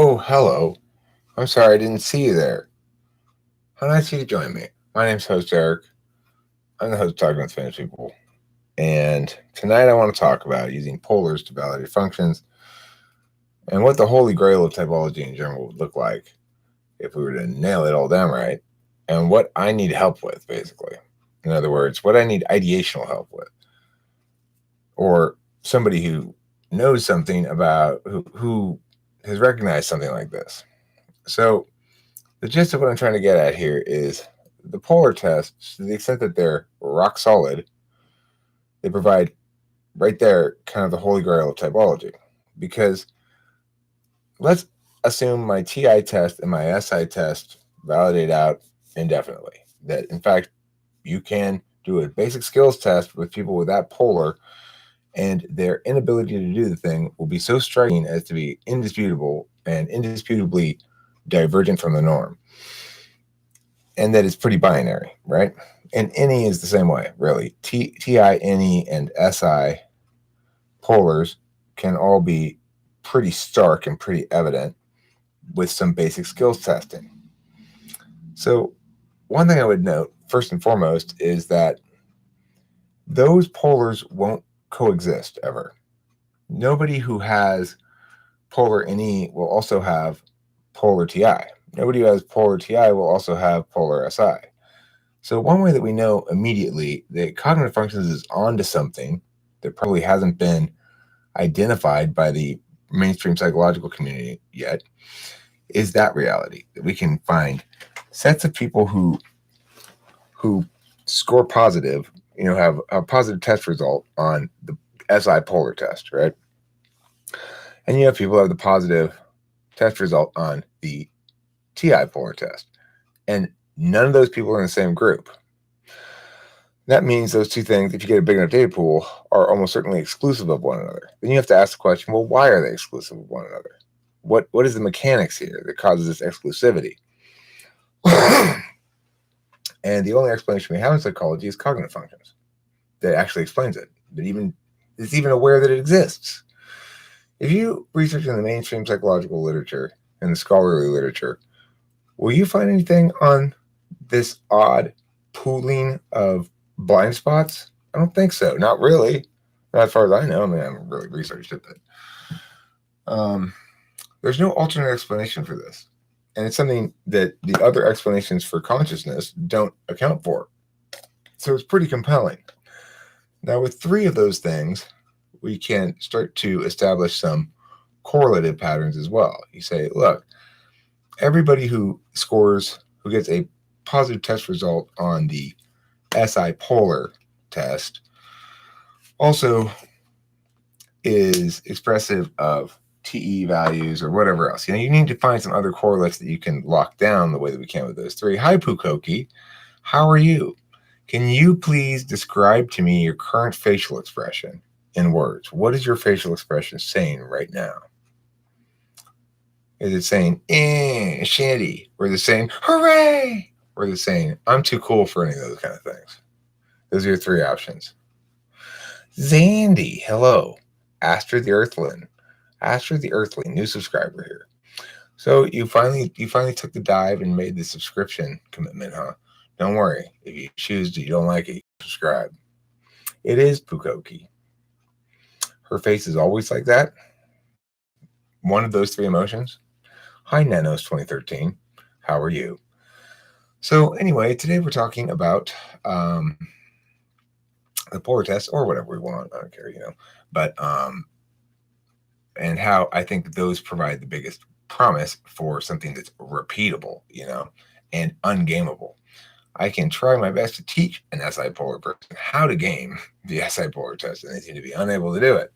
Oh, hello. I'm sorry I didn't see you there. How nice of you to join me. My name's host Eric. I'm the host of Talking with Famous People. And tonight I want to talk about using polars to validate functions and what the holy grail of typology in general would look like if we were to nail it all down right, and what I need help with, basically. In other words, what I need ideational help with. Or somebody who knows something about who has recognized something like this. So the gist of what I'm trying to get at here is the polar tests, to the extent that they're rock solid, they provide right there kind of the holy grail of typology. Because let's assume my TI test and my SI test validate out indefinitely. That, in fact, you can do a basic skills test with people with that polar, and their inability to do the thing will be so striking as to be indisputable and indisputably divergent from the norm. And that it's pretty binary, right? And any is the same way, really. TI, NE, and SI polars can all be pretty stark and pretty evident with some basic skills testing. So one thing I would note, first and foremost, is that those polars won't coexist ever. Nobody who has polar NE will also have polar TI. Nobody who has polar TI will also have polar SI. So one way that we know immediately that cognitive functions is onto something that probably hasn't been identified by the mainstream psychological community yet is that reality, that we can find sets of people who score positive, have a positive test result on the SI polar test, right? And you have people who have the positive test result on the TI polar test. And none of those people are in the same group. That means those two things, if you get a big enough data pool, are almost certainly exclusive of one another. Then you have to ask the question, well, why are they exclusive of one another? What is the mechanics here that causes this exclusivity? And the only explanation we have in psychology is cognitive functions that actually explains it, that is even aware that it exists. If you research in the mainstream psychological literature and the scholarly literature, will you find anything on this odd pooling of blind spots? I don't think so. Not really. Not as far as I know. I mean, I haven't really researched it, but there's no alternate explanation for this. And it's something that the other explanations for consciousness don't account for. So it's pretty compelling. Now, with three of those things, we can start to establish some correlative patterns as well. You say, look, everybody who gets a positive test result on the SI polar test also is expressive of TE values or whatever else. You need to find some other correlates that you can lock down the way that we can with those three. Hi, Pukoki. How are you? Can you please describe to me your current facial expression in words? What is your facial expression saying right now? Is it saying, shanty? Or is it saying, hooray? Or is it saying, I'm too cool for any of those kind of things? Those are your three options. Zandy, hello. Astrid the Earthling. Astrid the Earthling, new subscriber here. So you finally took the dive and made the subscription commitment, huh? Don't worry. If you choose you don't like it, you subscribe. It is Pukoki. Her face is always like that. One of those three emotions. Hi, Nanos 2013. How are you? So anyway, today we're talking about the polar test or whatever we want. I don't care, But and how I think those provide the biggest promise for something that's repeatable, and ungameable. I can try my best to teach an SI polar person how to game the SI polar test, and they seem to be unable to do it.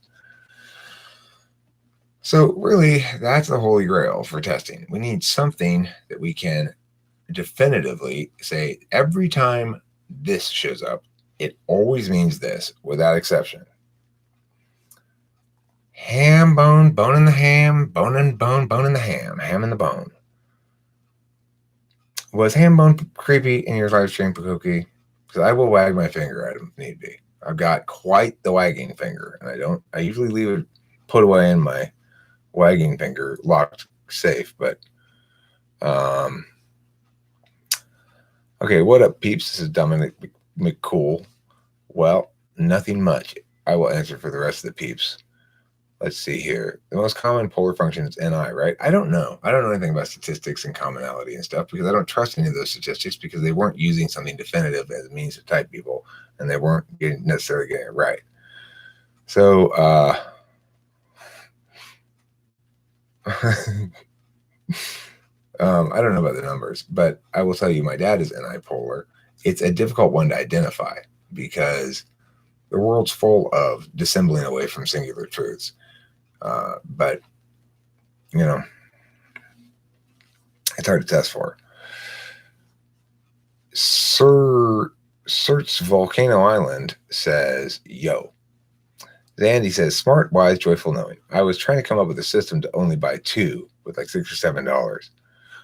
So really, that's the holy grail for testing. We need something that we can definitively say, every time this shows up, it always means this, without exception. Ham, bone, bone in the ham, bone and bone, bone in the ham in the bone. Was ham bone creepy in your live stream, Pukoki? Because I will wag my finger at him if need be. I've got quite the wagging finger, and I usually leave it put away in my wagging finger locked safe. But okay, what up, peeps? This is Dominic McCool. Well, nothing much. I will answer for the rest of the peeps. Let's see here. The most common polar function is NI, right? I don't know. I don't know anything about statistics and commonality and stuff because I don't trust any of those statistics because they weren't using something definitive as a means to type people, and they weren't necessarily getting it right. So, I don't know about the numbers, but I will tell you my dad is NI polar. It's a difficult one to identify because the world's full of dissembling away from singular truths. But, you know, it's hard to test for. Sir Search Volcano Island says, yo. Zandy says, smart, wise, joyful knowing. I was trying to come up with a system to only buy 2 with like $6 or $7.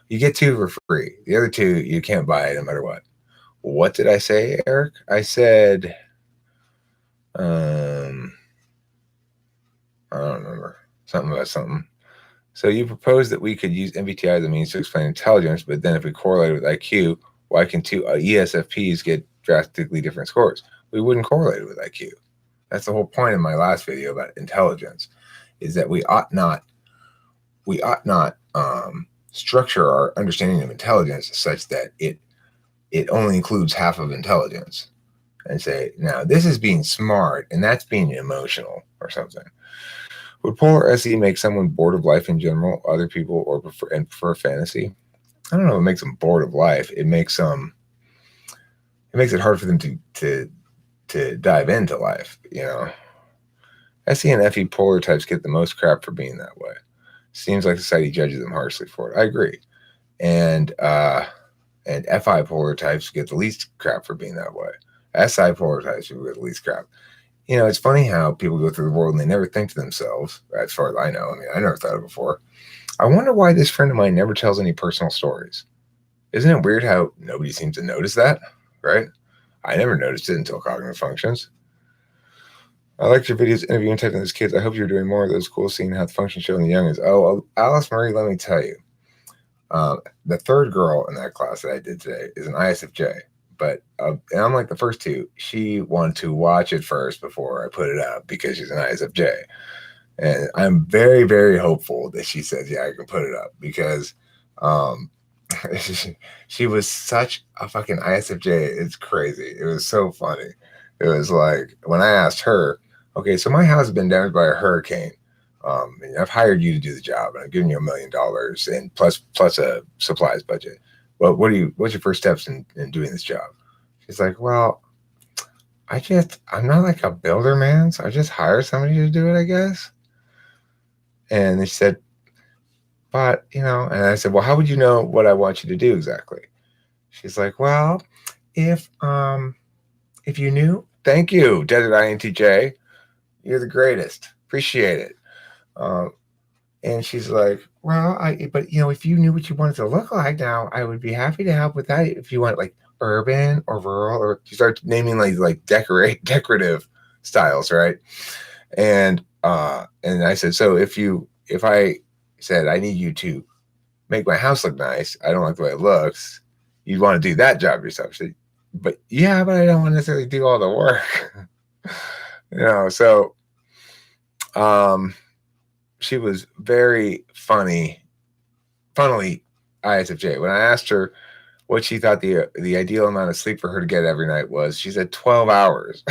You get 2 for free. The other 2, you can't buy it no matter what. What did I say, Eric? I said, I don't remember. Something about something. So you proposed that we could use MBTI as a means to explain intelligence, but then if we correlate with IQ, why can 2 ESFPs get drastically different scores? We wouldn't correlate it with IQ. That's the whole point of my last video about intelligence, is that we ought not structure our understanding of intelligence such that it only includes half of intelligence and say, now this is being smart and that's being emotional or something. Would polar SE make someone bored of life in general, other people, or prefer fantasy? I don't know if it makes them bored of life. It makes it hard for them to dive into life, you know. SE and FE polar types get the most crap for being that way. Seems like society judges them harshly for it. I agree. And FI polar types get the least crap for being that way. SI polar types get the least crap. You know, it's funny how people go through the world and they never think to themselves, as far as I know. I mean, I never thought of it before. I wonder why this friend of mine never tells any personal stories. Isn't it weird how nobody seems to notice that, right? I never noticed it until Cognitive Functions. I liked your videos interviewing technical kids. I hope you're doing more of those. Cool seeing how the function show in the young is. Oh, Alice Murray, let me tell you. The third girl in that class that I did today is an ISFJ. But and unlike the first 2, she wanted to watch it first before I put it up because she's an ISFJ. And I'm very, very hopeful that she says, yeah, I can put it up because she was such a fucking ISFJ. It's crazy. It was so funny. It was like when I asked her, okay, so my house has been damaged by a hurricane. And I've hired you to do the job, and I've given you $1 million and plus a supplies budget. Well, what's your first steps in doing this job? She's like, well, I'm not like a builder, man, so I just hire somebody to do it, I guess. And they said, but, you know, and I said, well, how would you know what I want you to do exactly? She's like, well, if you knew, thank you, Desert INTJ. You're the greatest. Appreciate it. And she's like, well, but you know, if you knew what you wanted to look like now, I would be happy to help with that. If you want like urban or rural, or she starts naming like decorative styles, right? And I said, so if I said I need you to make my house look nice, I don't like the way it looks, you'd want to do that job yourself. She said, but yeah, but I don't want to necessarily do all the work. You know, so she was very funnily ISFJ. When I asked her what she thought the ideal amount of sleep for her to get every night was, she said 12 hours.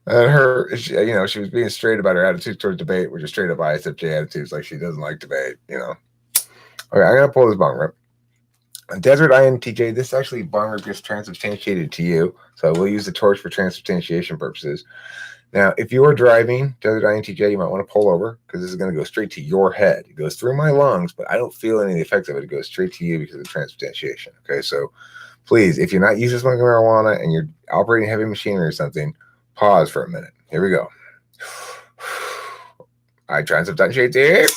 And she was being straight about her attitude towards debate, which is straight up ISFJ attitudes, like she doesn't like debate, you know. Okay, I'm going to pull this bong rip. Desert INTJ, this actually bong rip gets transubstantiated to you, so we'll use the torch for transubstantiation purposes. Now, if you are driving, Desert INTJ, you might want to pull over because this is going to go straight to your head. It goes through my lungs, but I don't feel any of the effects of it. It goes straight to you because of transubstantiation. Okay, so please, if you're not using smoking marijuana and you're operating heavy machinery or something, pause for a minute. Here we go. I transubstantiate it.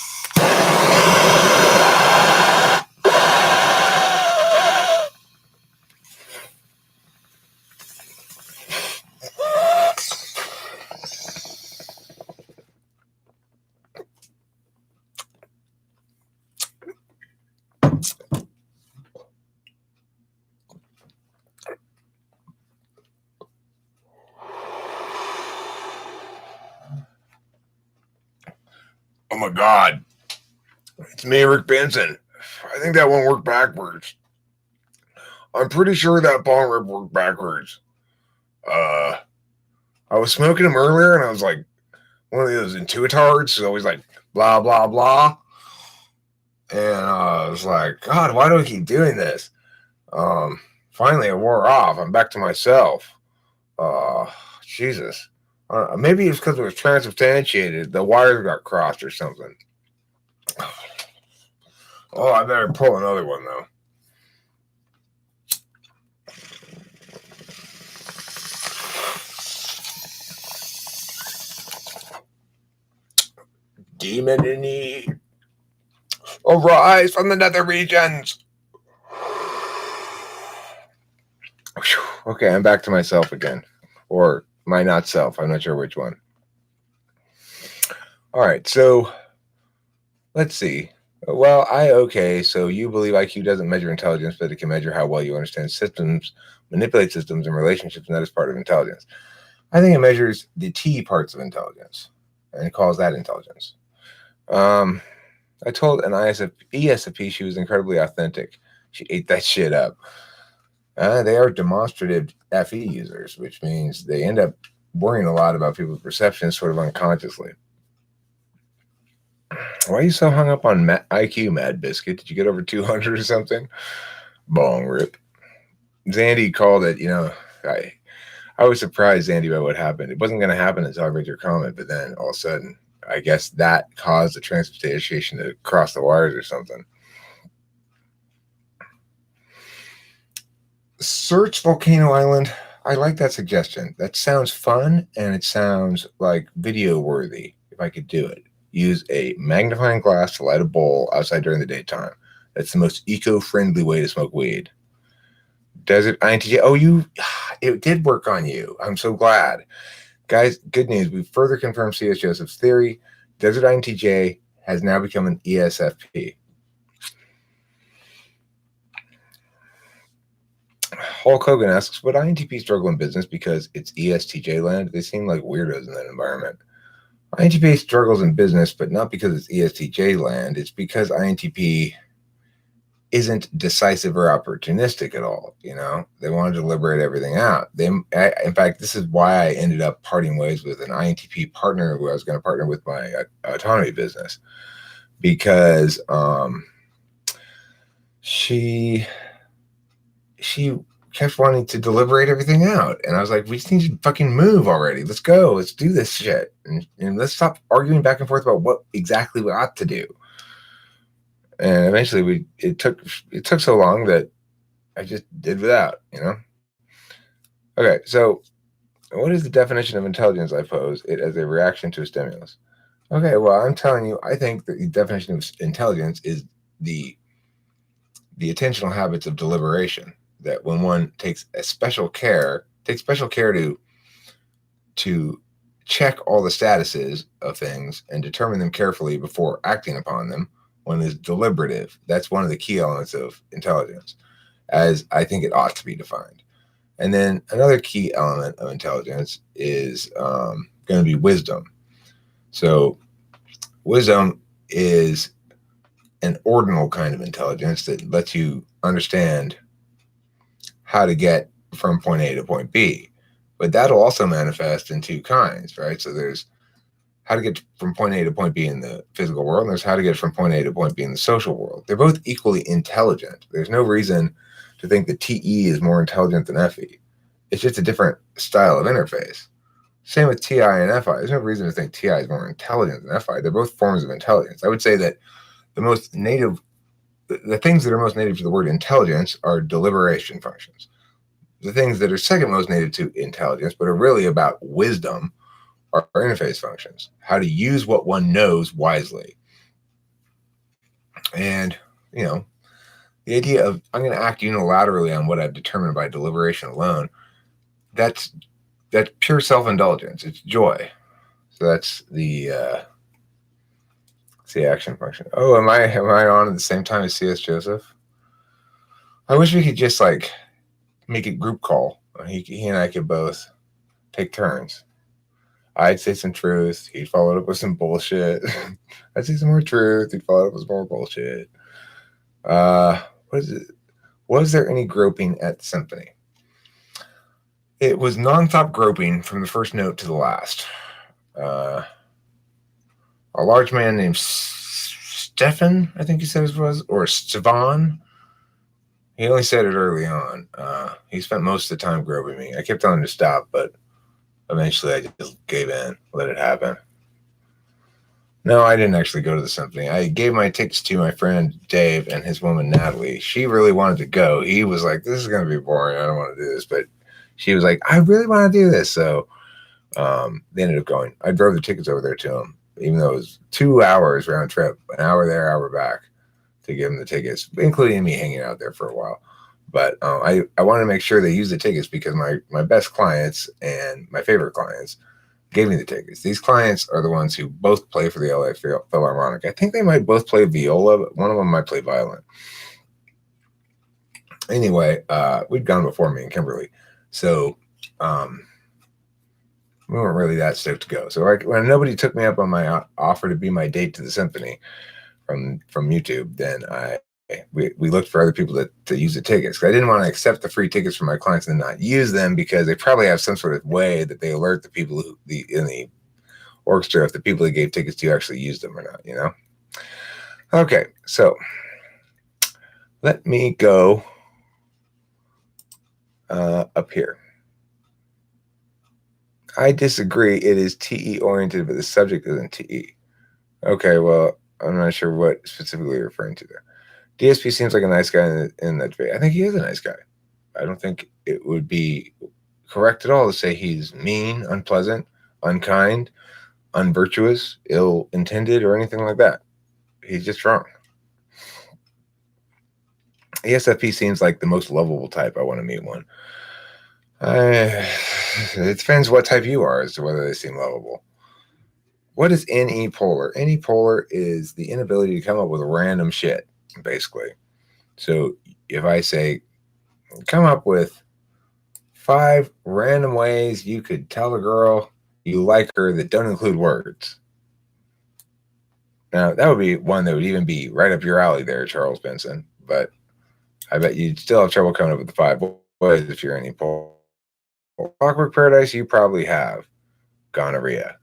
Oh my God. It's me, Rick Benson. I think that one worked backwards. I'm pretty sure that bong rip worked backwards. I was smoking them earlier and I was like, one of those intuitards is always like, blah, blah, blah. And I was like, God, why do I keep doing this? Finally, it wore off. I'm back to myself. Jesus. Maybe it's because it was transubstantiated. The wires got crossed or something. Oh, I better pull another one, though. Demon in need, arise from the nether regions. Okay, I'm back to myself again. Or my not self. I'm not sure which one. All right, so let's see. Well, so you believe IQ doesn't measure intelligence, but it can measure how well you understand systems, manipulate systems and relationships, and that is part of intelligence. I think it measures the T parts of intelligence and calls that intelligence. I told an ESFP she was incredibly authentic. She ate that shit up. They are demonstrative FE users, which means they end up worrying a lot about people's perceptions sort of unconsciously. Why are you so hung up on IQ, Mad Biscuit? Did you get over 200 or something? Bong rip. Zandy called it, I was surprised, Zandy, by what happened. It wasn't going to happen until I read your comment, but then all of a sudden, I guess that caused the transubstantiation to cross the wires or something. Search Volcano Island. I like that suggestion. That sounds fun, and it sounds like video worthy if I could do it. Use a magnifying glass to light a bowl outside during the daytime. That's the most eco-friendly way to smoke weed. Desert INTJ. Oh, it did work on you. I'm so glad. Guys, good news. We further confirmed C.S. Joseph's theory. Desert INTJ has now become an ESFP. Hulk Hogan asks, would INTP struggle in business because it's ESTJ land? They seem like weirdos in that environment. INTP struggles in business, but not because it's ESTJ land. It's because INTP isn't decisive or opportunistic at all. They want to deliberate everything out. In fact, this is why I ended up parting ways with an INTP partner who I was going to partner with my autonomy business, because she kept wanting to deliberate everything out. And I was like, we just need to fucking move already. Let's go. Let's do this shit. And let's stop arguing back and forth about what exactly we ought to do. And eventually it took so long that I just did without, Okay, so what is the definition of intelligence? I pose it as a reaction to a stimulus. Okay, well, I'm telling you, I think that the definition of intelligence is the attentional habits of deliberation. That when one takes special care to check all the statuses of things and determine them carefully before acting upon them, one is deliberative. That's one of the key elements of intelligence, as I think it ought to be defined. And then another key element of intelligence is going to be wisdom. So wisdom is an ordinal kind of intelligence that lets you understand how to get from point A to point B. But that'll also manifest in two kinds, right? So there's how to get from point A to point B in the physical world, and there's how to get from point A to point B in the social world. They're both equally intelligent. There's no reason to think that TE is more intelligent than FE. It's just a different style of interface. Same with TI and FI. There's no reason to think TI is more intelligent than FI. They're both forms of intelligence. I would say that the things that are most native to the word intelligence are deliberation functions. The things that are second most native to intelligence, but are really about wisdom, are interface functions. How to use what one knows wisely. And, the idea of I'm going to act unilaterally on what I've determined by deliberation alone, that's pure self-indulgence. It's joy. So that's the action function. Oh, am I on at the same time as C.S. Joseph? I wish we could just make a group call. He and I could both take turns. I'd say some truth. He'd follow it up with some bullshit. I'd say some more truth. He'd follow it up with some more bullshit. What is it? Was there any groping at the symphony? It was non-stop groping from the first note to the last. A large man named Stefan, I think he said it was, or Stefan. He only said it early on. He spent most of the time groping me. I kept telling him to stop, but eventually I just gave in, let it happen. No, I didn't actually go to the symphony. I gave my tickets to my friend Dave and his woman Natalie. She really wanted to go. He was like, "This is going to be boring. I don't want to do this." But she was like, "I really want to do this." So they ended up going. I drove the tickets over there to him, even though it was 2 hours round trip, an hour there, hour back, to give them the tickets, including me hanging out there for a while. But I wanted to make sure they used the tickets because my best clients and my favorite clients gave me the tickets. These clients are the ones who both play for the LA Philharmonic. I think they might both play viola, but one of them might play violin. Anyway, we'd gone before me and Kimberly, so we weren't really that stoked to go. So when nobody took me up on my offer to be my date to the symphony from YouTube, then we looked for other people to use the tickets. I didn't want to accept the free tickets from my clients and not use them because they probably have some sort of way that they alert the people in the orchestra if the people they gave tickets to actually used them or not, you know? Okay, so let me go up here. I disagree. It is TE oriented, but the subject isn't TE. Okay, well, I'm not sure what specifically you're referring to there. DSP seems like a nice guy in that debate. I think he is a nice guy. I don't think it would be correct at all to say he's mean, unpleasant, unkind, unvirtuous, ill-intended, or anything like that. He's just wrong. ESFP seems like the most lovable type. I want to meet one. It depends what type you are as to whether they seem lovable. What is NE polar? NE polar is the inability to come up with random shit, basically. So if I say, come up with 5 random ways you could tell a girl you like her that don't include words. Now, that would be one that would even be right up your alley there, Charles Benson. But I bet you'd still have trouble coming up with the 5 ways if you're NE polar. Clockwork Paradise, you probably have gonorrhea.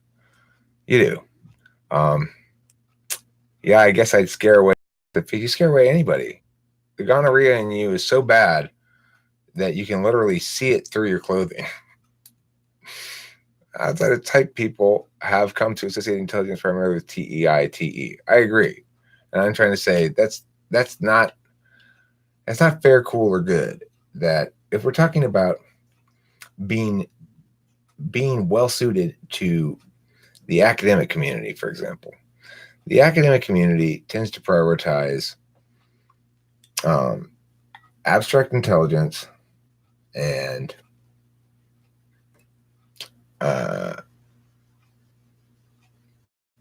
You do. Yeah, I guess I'd scare away. If you scare away anybody, the gonorrhea in you is so bad that you can literally see it through your clothing. Outside of type people have come to associate intelligence primarily with TEI, TE. I agree. And I'm trying to say that's not fair, cool, or good. That if we're talking about being well suited to the academic community, for example, the academic community tends to prioritize abstract intelligence and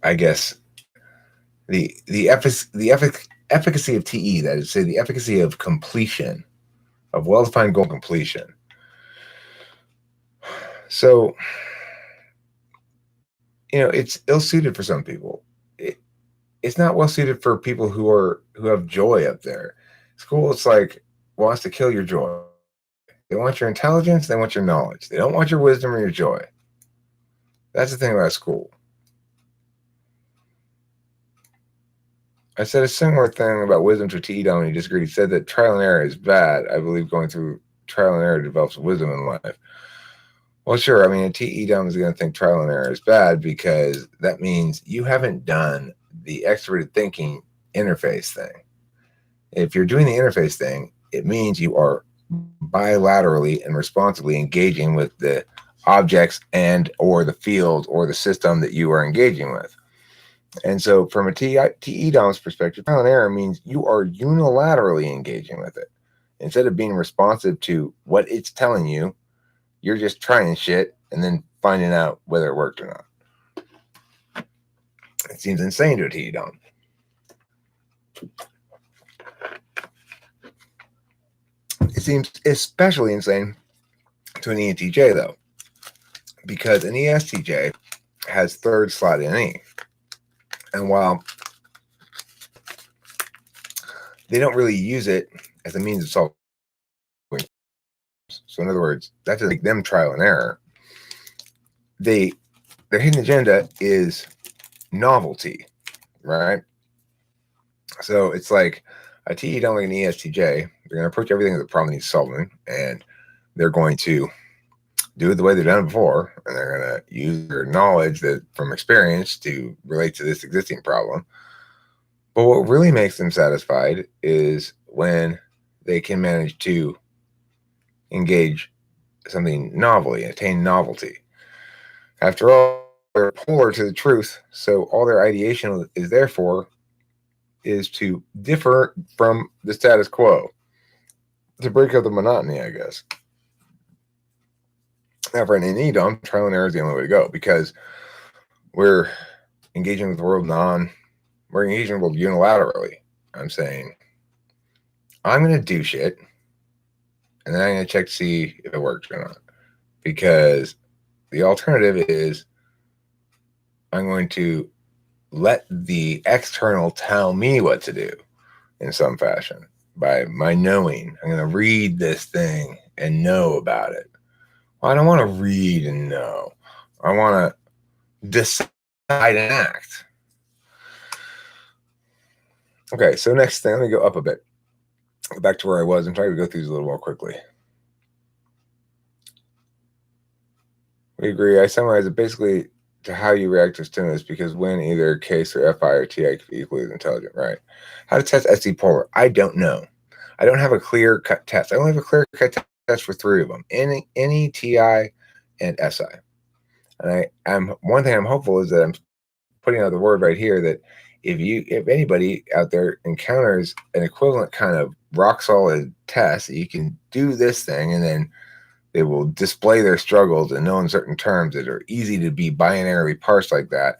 I guess the efficacy of TE, that is to say the efficacy of completion, of well-defined goal completion. So, it's ill-suited for some people. It's not well-suited for people who have joy up there. School, it's like, wants to kill your joy. They want your intelligence, they want your knowledge. They don't want your wisdom or your joy. That's the thing about school. I said a similar thing about wisdom to TE Dom, and he disagreed. He said that trial and error is bad. I believe going through trial and error develops wisdom in life. Well, sure. I mean, a TE Dom is going to think trial and error is bad because that means you haven't done the extroverted thinking interface thing. If you're doing the interface thing, it means you are bilaterally and responsibly engaging with the objects and or the field or the system that you are engaging with. And so from a TE Dom's perspective, trial and error means you are unilaterally engaging with it. Instead of being responsive to what it's telling you, you're just trying shit and then finding out whether it worked or not. It seems insane to a TE Dom. It seems especially insane to an ENTJ, though, because an ESTJ has third slot in E. And while they don't really use it as a means of solving, so in other words, that doesn't make them trial and error. Their hidden agenda is novelty, right? So it's like a TE don't like an ESTJ. They're going to approach everything as a problem he's solving, and they're going to do it the way they've done it before, and they're going to use their knowledge that from experience to relate to this existing problem. But what really makes them satisfied is when they can manage to engage something novelty, attain novelty. After all, they're polar to the truth, so all their ideation is therefore is to differ from the status quo, to break up the monotony, I guess. Now, for an NE-DOM, trial and error is the only way to go, because we're engaging with the world we're engaging with the world unilaterally. I'm saying, I'm going to do shit, and then I'm going to check to see if it works or not. Because the alternative is I'm going to let the external tell me what to do in some fashion by my knowing. I'm going to read this thing and know about it. Well, I don't want to read and know. I want to decide and act. Okay, so next thing, let me go up a bit. Go back to where I was and try to go through these a little more quickly. We agree. I summarize it basically to how you react to stimulus, because when either case or FI or TI could be equally as intelligent, right? How to test SE PoLR? I don't know. I don't have a clear-cut test. I only have a clear-cut test for 3 of them, NE, TI, and SI. And one thing I'm hopeful is that I'm putting out the word right here that if anybody out there encounters an equivalent kind of rock solid test, you can do this thing, and then they will display their struggles in no uncertain terms that are easy to be binarily parsed like that.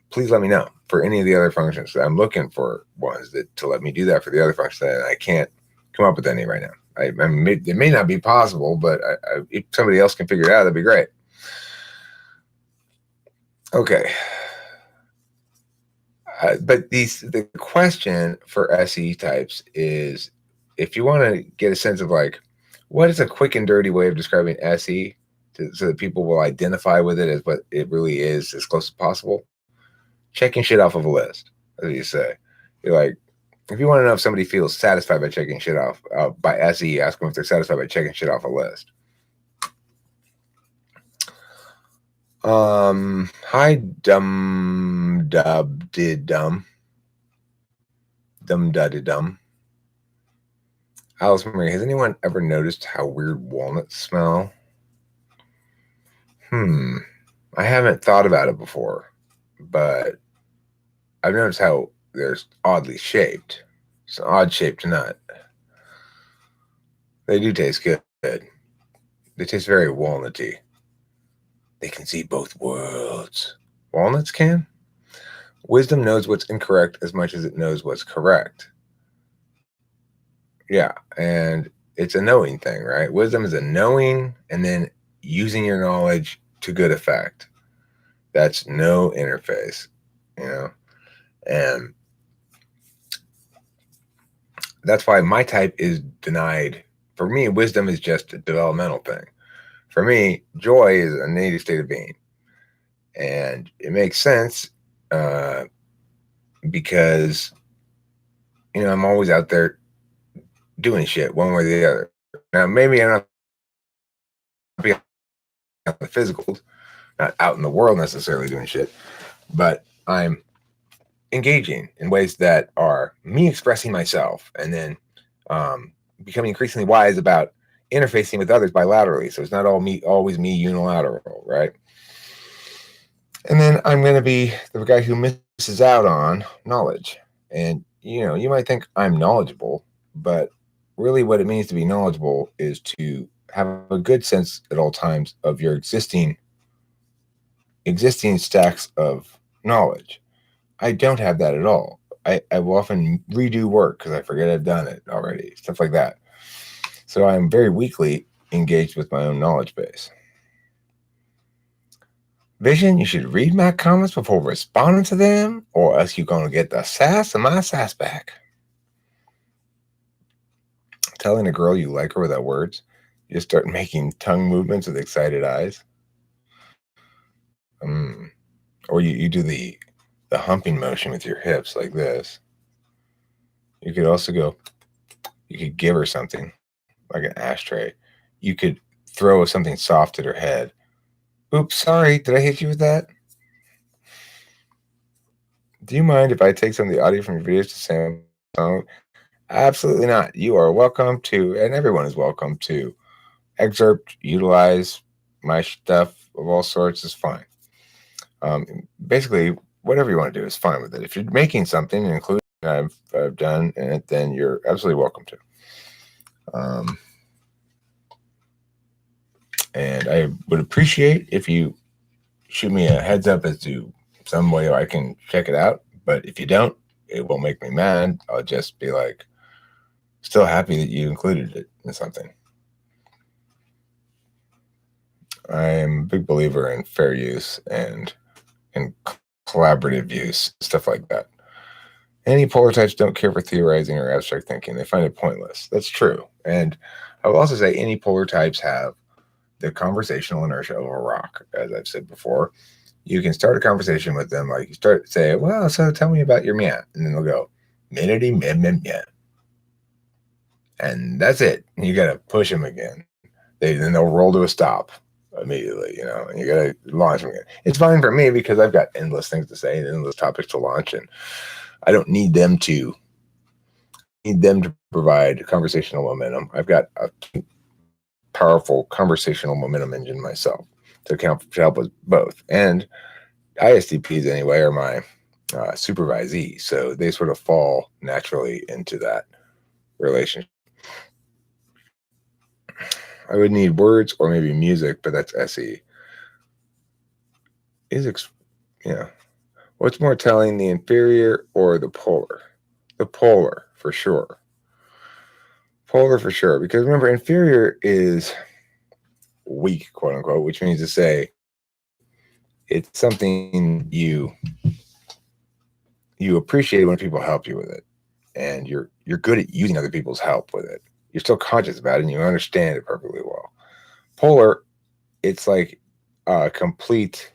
Please let me know for any of the other functions. I'm looking for ones to let me do that for the other functions, and I can't come up with any right now. It may not be possible, but if somebody else can figure it out, that'd be great. Okay. But the question for SE types is, if you want to get a sense of like, what is a quick and dirty way of describing SE so that people will identify with it as what it really is as close as possible? Checking shit off of a list, as you say. You're like, if you want to know if somebody feels satisfied by checking shit off by SE, ask them if they're satisfied by checking shit off a list. Hi, dum dub did dum. Dum da did dum. Alice Marie, has anyone ever noticed how weird walnuts smell? I haven't thought about it before, but I've noticed how they're oddly shaped. It's an odd-shaped nut. They do taste good. They taste very walnutty. They can see both worlds. Walnuts can? Wisdom knows what's incorrect as much as it knows what's correct. Yeah, and it's a knowing thing, right? Wisdom is a knowing and then using your knowledge to good effect. That's no interface, and that's why my type is denied. For me, wisdom is just a developmental thing. For me, joy is a native state of being, and it makes sense because I'm always out there doing shit one way or the other. Now, maybe I'm not being out in the physicals, not out in the world necessarily doing shit, but I'm engaging in ways that are me expressing myself and then becoming increasingly wise about interfacing with others bilaterally. So it's not always me unilateral, right? And then I'm going to be the guy who misses out on knowledge. And, you might think I'm knowledgeable, but really what it means to be knowledgeable is to have a good sense at all times of your existing stacks of knowledge. I don't have that at all. I will often redo work because I forget I've done it already, stuff like that. So I'm very weakly engaged with my own knowledge base. Vision, you should read my comments before responding to them, or else you're going to get the sass of my sass back. Telling a girl you like her without words, you just start making tongue movements with excited eyes. Or you do the humping motion with your hips like this. You could also go, you could give her something like an ashtray. You could throw something soft at her head. Oops, sorry, did I hit you with that? Do you mind if I take some of the audio from your videos to sample song? Absolutely not. You are welcome to, and everyone is welcome to, excerpt, utilize my stuff of all sorts is fine. Basically, whatever you want to do is fine with it. If you're making something, including I've done it, then you're absolutely welcome to. And I would appreciate if you shoot me a heads up as to some way I can check it out. But if you don't, it won't make me mad. I'll just be like, still happy that you included it in something. I am a big believer in fair use and collaborative use, stuff like that. Any polar types don't care for theorizing or abstract thinking. They find it pointless. That's true. And I will also say any polar types have the conversational inertia of a rock, as I've said before. You can start a conversation with them, like you start say, well, so tell me about your meow. And then they'll go, minity, meow. And that's it. You got to push them again. Then they'll roll to a stop immediately, and you got to launch them again. It's fine for me because I've got endless things to say and endless topics to launch, and I don't need them to provide conversational momentum. I've got a powerful conversational momentum engine myself to help with both. And ISTPs anyway are my supervisees, so they sort of fall naturally into that relationship. I would need words or maybe music, but that's SE. What's more telling, the inferior or the polar? The polar, for sure. Polar for sure, because remember, inferior is weak, quote unquote, which means to say it's something you appreciate when people help you with it, and you're good at using other people's help with it. You're still conscious about it and you understand it perfectly well. Polar, it's like a complete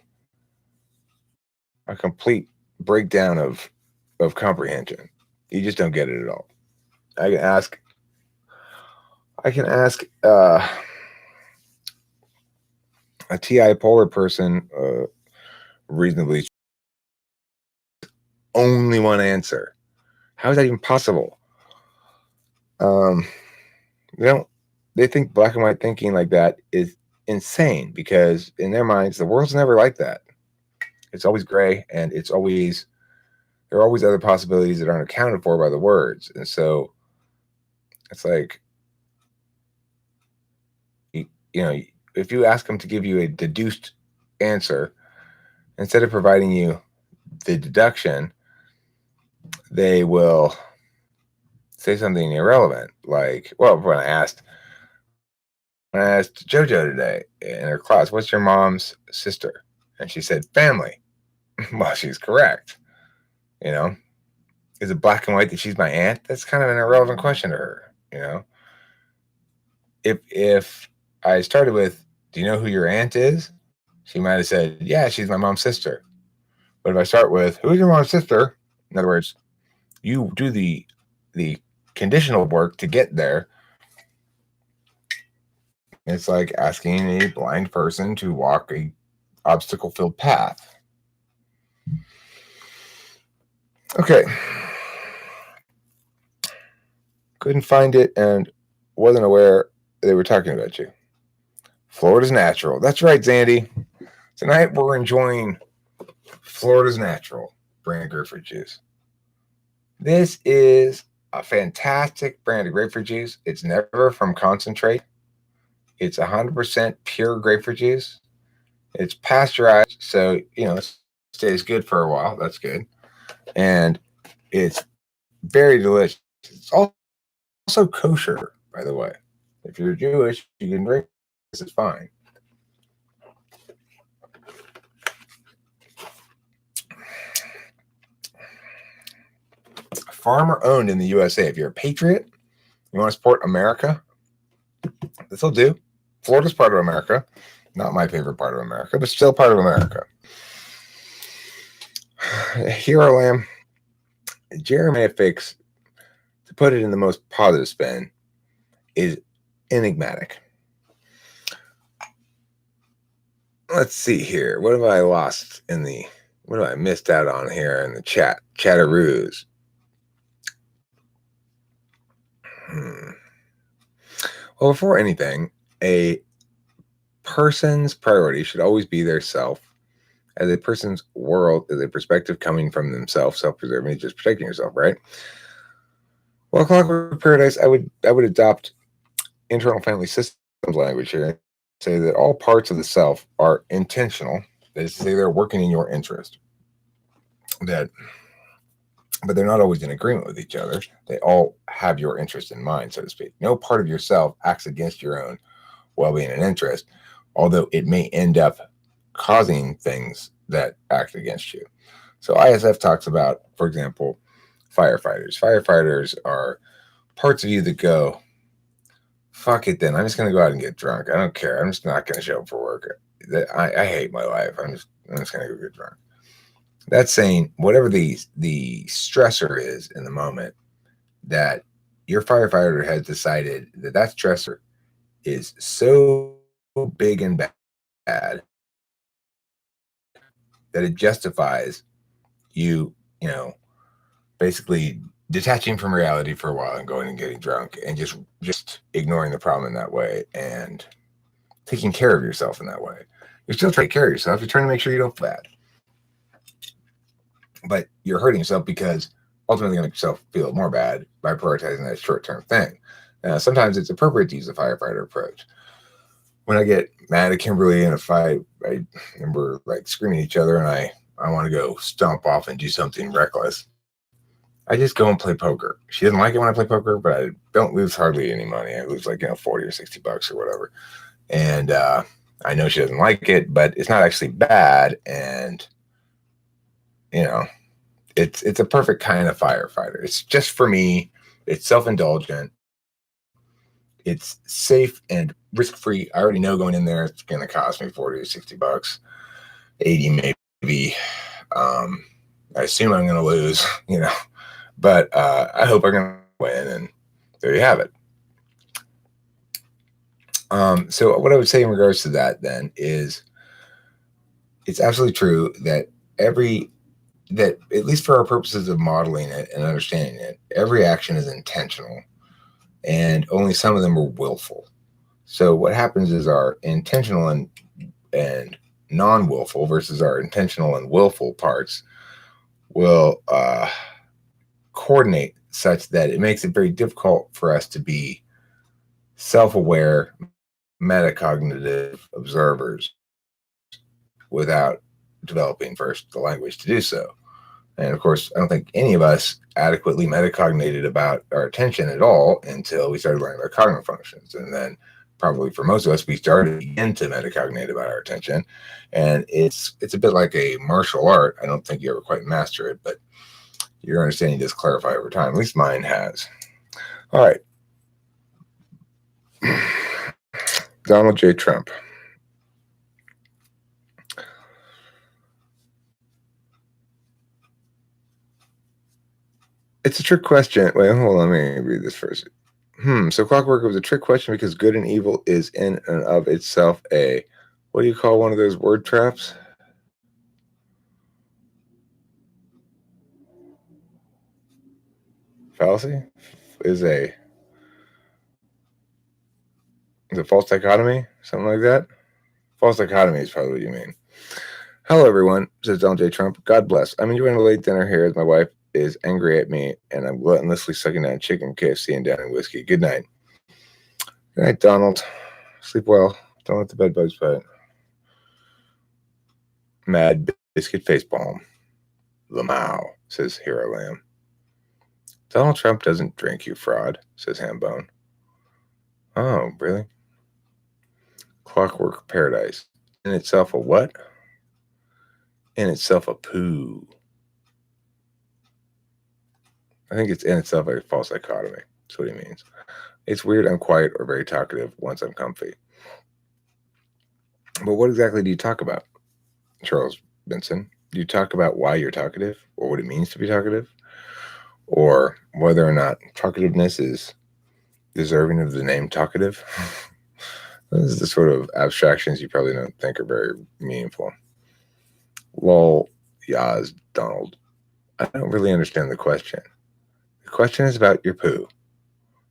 breakdown of comprehension. You just don't get it at all. I can ask a TI polar person reasonably only one answer. How is that even possible? They think black and white thinking like that is insane because in their minds the world's never like that. It's always gray, and there are always other possibilities that aren't accounted for by the words. And so it's like, if you ask them to give you a deduced answer, instead of providing you the deduction, they will say something irrelevant. Like, well, when I asked JoJo today in her class, what's your mom's sister? And she said, family. Well, she's correct. Is it black and white that she's my aunt? That's kind of an irrelevant question to her. If I started with, do you know who your aunt is? She might have said, yeah, she's my mom's sister. But if I start with, who's your mom's sister? In other words, you do the conditional work to get there. It's like asking a blind person to walk a obstacle-filled path. Okay. Couldn't find it and wasn't aware they were talking about you. Florida's natural. That's right, Zandy. Tonight we're enjoying Florida's natural brand grapefruit juice. This is a fantastic brand of grapefruit juice. It's never from concentrate. It's 100% pure grapefruit juice. It's pasteurized, so it stays good for a while. That's good. And it's very delicious. It's also kosher, by the way. If you're Jewish, you can drink this. It's fine. farmer owned in the USA. If you're a patriot, you want to support America, this will do. Florida's part of America. Not my favorite part of America, but still part of America. Hero Lamb, gerrymanifics, to put it in the most positive spin, is enigmatic. Let's see here. What have I lost in the, what have I missed out on here in the chat? Chatteroos. Well, before anything, a person's priority should always be their self, as a person's world is a perspective coming from themselves. Self-preserving is just protecting yourself, right? Well, Clockwork Paradise, I would adopt internal family systems language here, say that all parts of the self are intentional. That is to say, they're working in your interest. But they're not always in agreement with each other. They all have your interest in mind, so to speak. No part of yourself acts against your own well-being and interest, although it may end up causing things that act against you. So ISF talks about, for example, firefighters. Firefighters are parts of you that go, fuck it then, I'm just going to go out and get drunk. I don't care. I'm just not going to show up for work. I hate my life. I'm just going to go get drunk. That's saying whatever the stressor is in the moment, that your firefighter has decided that stressor is so big and bad that it justifies you, basically detaching from reality for a while and going and getting drunk and just ignoring the problem in that way and taking care of yourself in that way. You're still trying to take care of yourself. You're trying to make sure you don't feel bad. But you're hurting yourself because ultimately you're going to make yourself feel more bad by prioritizing that short-term thing. Sometimes it's appropriate to use the firefighter approach. When I get mad at Kimberly in a fight, and we're like screaming at each other, and I want to go stomp off and do something reckless, I just go and play poker. She doesn't like it when I play poker, but I don't lose hardly any money. I lose like, $40 or $60 or whatever. And I know she doesn't like it, but it's not actually bad. And, it's a perfect kind of firefighter. It's just for me. It's self-indulgent. It's safe and risk-free. I already know going in there, it's going to cost me $40 or $60, 80 maybe. I assume I'm going to lose, but I hope I'm going to win, and there you have it. So what I would say in regards to that then is, it's absolutely true that at least for our purposes of modeling it and understanding it, every action is intentional, and only some of them are willful. So what happens is our intentional and non-willful versus our intentional and willful parts will coordinate such that it makes it very difficult for us to be self-aware, metacognitive observers without developing first the language to do so. And of course, I don't think any of us adequately metacognated about our attention at all until we started learning about cognitive functions. And then probably for most of us, we started into metacognate about our attention. And it's a bit like a martial art. I don't think you ever quite master it, but your understanding does clarify over time. At least mine has. All right. Donald J. Trump. It's a trick question. Wait, hold on. Let me read this first. So Clockwork was a trick question because good and evil is in and of itself a, what do you call one of those word traps? Fallacy? Is a false dichotomy? Something like that? False dichotomy is probably what you mean. Hello, everyone, says Donald J. Trump. God bless. I'm enjoying a late dinner here as my wife is angry at me, and I'm gluttonously sucking down chicken, KFC, and downing whiskey. Good night. Good night, Donald. Sleep well. Don't let the bed bugs bite. Mad biscuit facepalm. Lamau, says Hero Lamb. Donald Trump doesn't drink, you fraud, says Hambone. Oh, really? Clockwork Paradise. In itself a what? In itself a poo. I think it's in itself a false dichotomy. That's what he means. It's weird I'm quiet or very talkative once I'm comfy. But what exactly do you talk about, Charles Benson? Do you talk about why you're talkative or what it means to be talkative? Or whether or not talkativeness is deserving of the name talkative? Those are the sort of abstractions you probably don't think are very meaningful. Lol, yas, Donald. I don't really understand the question. The question is about your poo.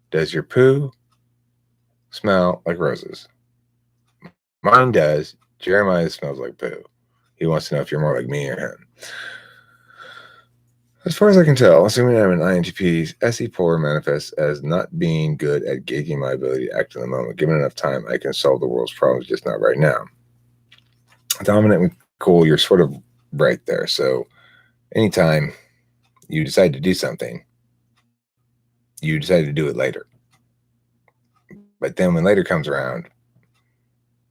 Does your poo smell like roses? Mine does. Jeremiah smells like poo. He wants to know if you're more like me or him. As far as I can tell, assuming I'm an INTP, SE polar manifests as not being good at gauging my ability to act in the moment. Given enough time, I can solve the world's problems, just not right now. Dominant and cool, you're sort of right there. So anytime you decide to do something, you decide to do it later. But then when later comes around,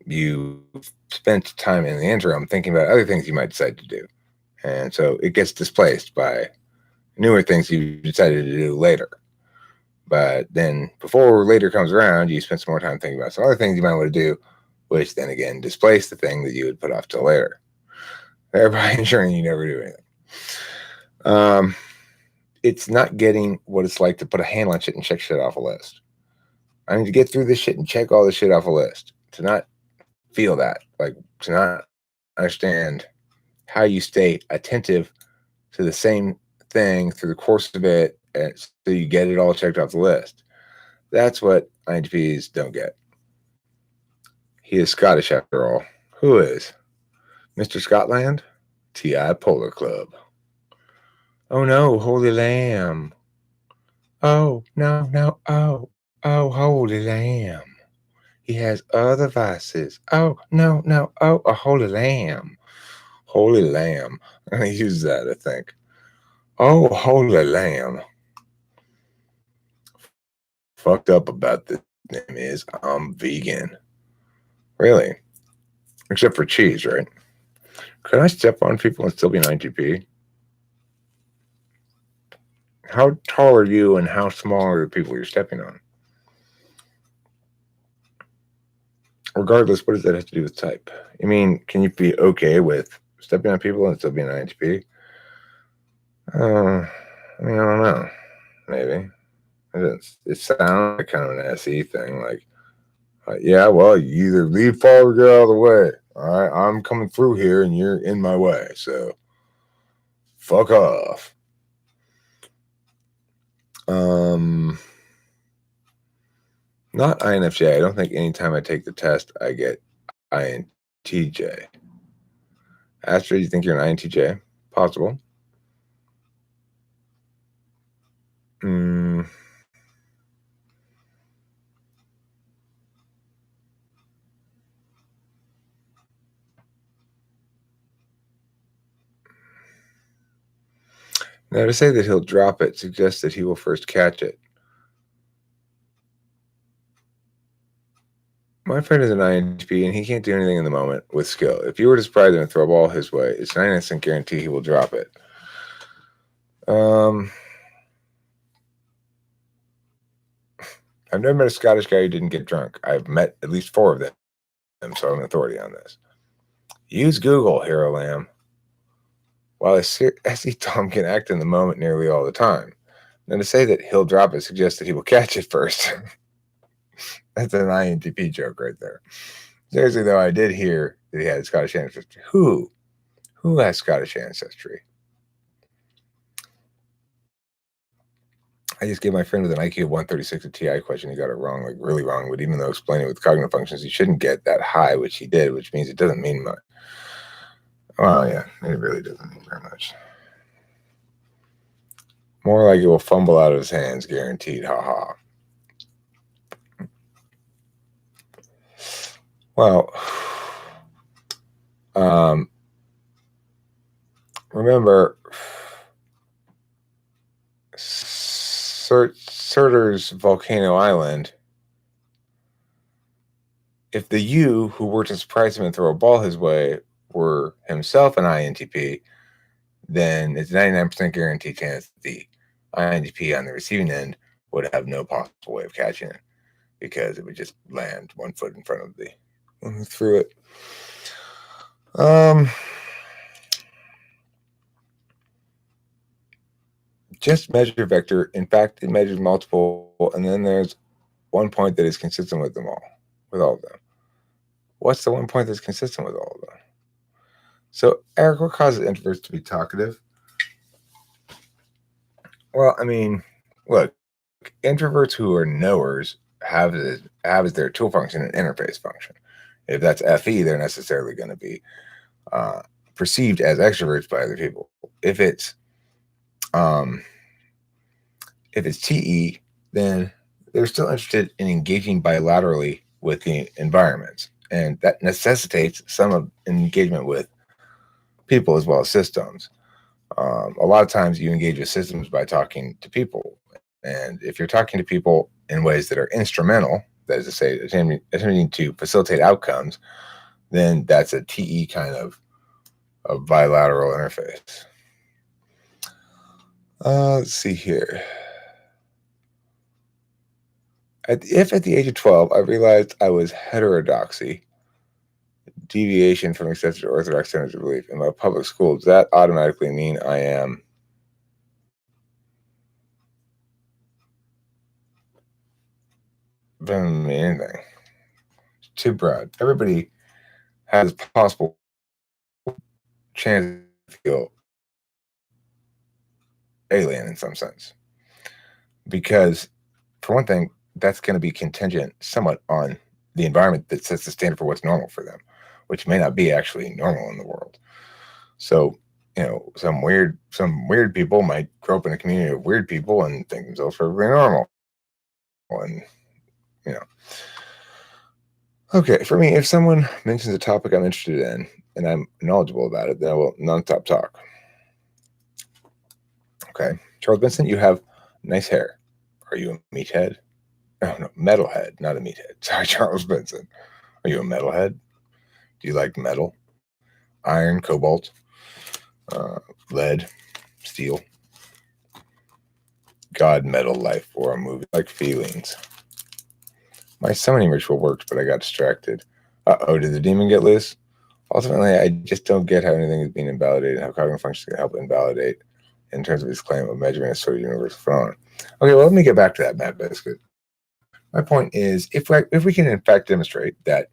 you spent time in the interim thinking about other things you might decide to do. And so it gets displaced by newer things you decided to do later. But then before later comes around, you spend some more time thinking about some other things you might want to do, which then again displace the thing that you would put off till later, thereby ensuring you never do anything. It's not getting what it's like to put a handle on shit and check shit off a list. I need to get through this shit and check all this shit off a list. To not feel that, like to not understand how you stay attentive to the same thing through the course of it, and so you get it all checked off the list. That's what INTPs don't get. He is Scottish after all. Who is? Mr. Scotland? T.I. Polar Club. Oh no, Holy Lamb. Oh, no, oh, Holy Lamb. He has other vices. Oh, no, oh, a Holy Lamb. Holy Lamb. I'm going to use that, I think. Oh, Holy Lamb. Fucked up about this name is I'm vegan. Really? Except for cheese, right? Can I step on people and still be an INTP? How tall are you and how small are the people you're stepping on? Regardless, what does that have to do with type? I mean, can you be okay with stepping on people and still being an INTP? I don't know. Maybe. It sounds like kind of an SE thing. Like, yeah, well, you either leave, fall, or get out of the way. All right, I'm coming through here and you're in my way. So, fuck off. Not INFJ. I don't think anytime I take the test, I get INTJ. Astrid, you think you're an INTJ? Possible. Now, to say that he'll drop it suggests that he will first catch it. My friend is an INTP, and he can't do anything in the moment with skill. If you were to surprise him and throw a ball his way, it's 99% guarantee he will drop it. I've never met a Scottish guy who didn't get drunk. I've met at least 4 of them, so I'm an authority on this. Use Google, Hero Lamb. While a SE Tom can act in the moment nearly all the time. Now, to say that he'll drop it suggests that he will catch it first. That's an INTP joke right there. Seriously, though, I did hear that he had Scottish ancestry. Who has Scottish ancestry? I just gave my friend with an IQ of 136 a TI question. He got it wrong, like really wrong. But even though explaining it with cognitive functions, he shouldn't get that high, which he did, which means it doesn't mean much. Well, yeah, it really doesn't mean very much. More like it will fumble out of his hands, guaranteed. Ha. Well, remember, Surtur's Volcano Island, if the you who were to surprise him and throw a ball his way were himself an INTP, then it's 99% guarantee chance that the INTP on the receiving end would have no possible way of catching it because it would just land 1 foot in front of the one who threw it. Just measure vector. In fact, it measures multiple, and then there's 1 point that is consistent with them all, with all of them. What's the 1 point that's consistent with all of them? So, Eric, what causes introverts to be talkative? Well, I mean, look, introverts who are knowers have as their tool function an interface function. If that's FE, they're necessarily going to be perceived as extroverts by other people. If it's TE, then they're still interested in engaging bilaterally with the environments, and that necessitates some of engagement with people as well as systems. A lot of times you engage with systems by talking to people, and if you're talking to people in ways that are instrumental, that is to say, attempting to facilitate outcomes, then that's a TE kind of a bilateral interface. Let's see here. If at the age of 12 I realized I was heterodoxy, deviation from accepted orthodox standards of belief in my public school, does that automatically mean I am doesn't mean anything? It's too broad. Everybody has possible chance to feel alien in some sense, because for one thing, that's going to be contingent somewhat on the environment that sets the standard for what's normal for them, which may not be actually normal in the world. So, some weird people might grow up in a community of weird people and think themselves perfectly normal. And, okay, for me, if someone mentions a topic I'm interested in and I'm knowledgeable about it, then I will non-stop talk. Okay, Charles Benson, you have nice hair. Are you a meathead? Oh, no, metalhead, not a meathead. Sorry, Charles Benson. Are you a metalhead? Do you like metal? Iron, cobalt, lead, steel, God, metal, life, or a movie like Feelings. My summoning ritual worked, but I got distracted. Uh-oh, did the demon get loose? Ultimately, I just don't get how anything is being invalidated and how cognitive functions can help invalidate in terms of his claim of measuring a sort of universal phenomenon. Okay, well, let me get back to that, Matt Biscuit. My point is, if we can in fact demonstrate that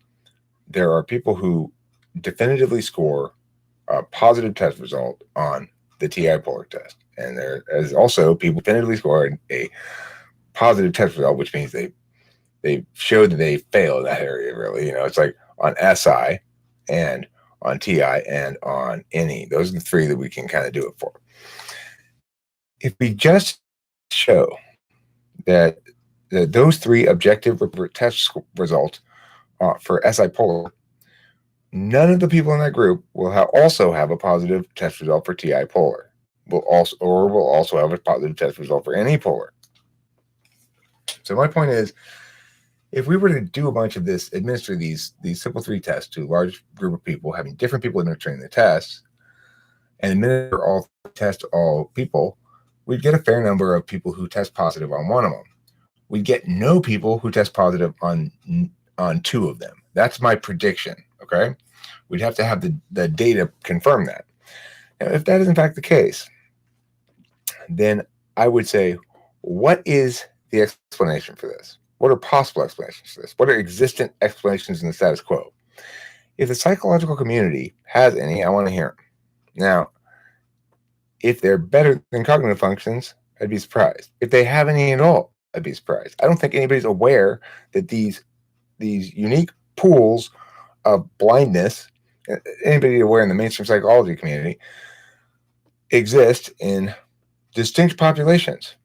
there are people who definitively score a positive test result on the TI PoLR test, and there is also people definitively score a positive test result, which means they showed that they fail in that area. Really, it's like on SI and on TI and on NE. Those are the three that we can kind of do it for. If we just show that those three objective test results for SI PoLR, none of the people in that group will also have a positive test result for TI PoLR. Will also have a positive test result for NE PoLR. So my point is, if we were to do a bunch of this, administer these simple three tests to a large group of people, having different people administering the tests, and administer all tests to all people, we'd get a fair number of people who test positive on one of them. We'd get no people who test positive on two of them. That's my prediction, okay? We'd have to have the data confirm that. Now, if that is in fact the case, then I would say, what is the explanation for this? What are possible explanations for this? What are existent explanations in the status quo? If the psychological community has any, I want to hear them. Now, if they're better than cognitive functions, I'd be surprised. If they have any at all, I'd be surprised. I don't think anybody's aware that these unique pools of blindness, anybody aware in the mainstream psychology community, exist in distinct populations,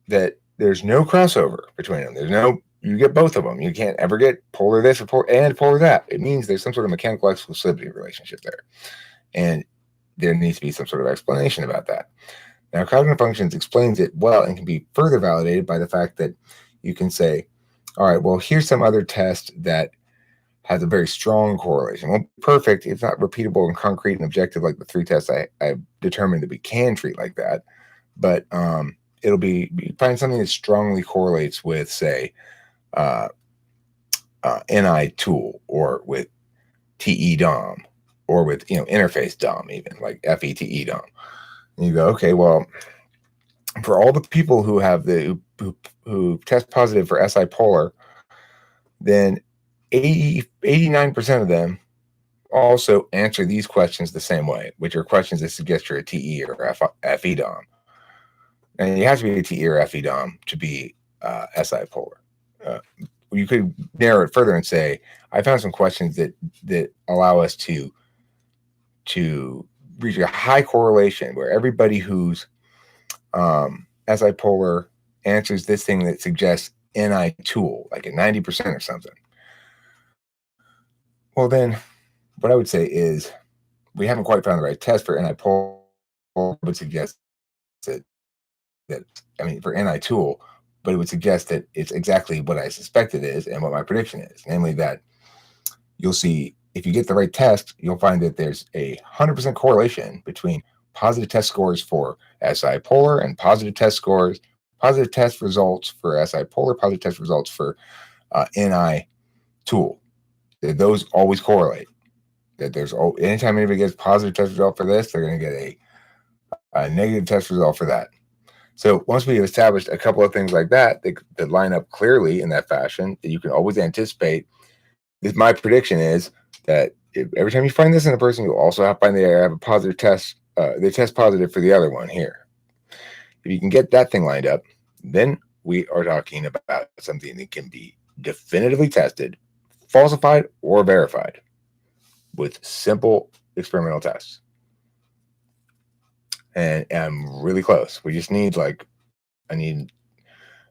that there's no crossover between them. You get both of them. You can't ever get PoLR this or PoLR that. It means there's some sort of mechanical exclusivity relationship there. And there needs to be some sort of explanation about that. Now, cognitive functions explains it well and can be further validated by the fact that you can say, all right, well, here's some other test that has a very strong correlation. Well, perfect. It's not repeatable and concrete and objective like the three tests I determined that we can treat like that. But it'll be find something that strongly correlates with, say, NI tool, or with TE DOM, or with interface DOM, even like FETE DOM. And you go, okay, well, for all the people who have who test positive for SI PoLR, then 89% of them also answer these questions the same way, which are questions that suggest you're a TE or FE DOM. And you have to be a TE or FE DOM to be SI PoLR. You could narrow it further and say, I found some questions that allow us to reach a high correlation where everybody who's SI PoLR answers this thing that suggests NI tool, like at 90% or something. Well, then what I would say is we haven't quite found the right test for NI PoLR, would suggest that for NI tool, but it would suggest that it's exactly what I suspect it is and what my prediction is, namely that you'll see, if you get the right test, you'll find that there's a 100% correlation between positive test scores for SI PoLR and positive test results for SI PoLR, positive test results for NI tool. That those always correlate. That there's anytime anybody gets positive test result for this, they're going to get a negative test result for that. So once we have established a couple of things like that line up clearly in that fashion, that you can always anticipate, my prediction is that every time you find this in a person, you'll also find they have a positive test. They test positive for the other one here. If you can get that thing lined up, then we are talking about something that can be definitively tested, falsified, or verified with simple experimental tests. And I'm really close. We just need I need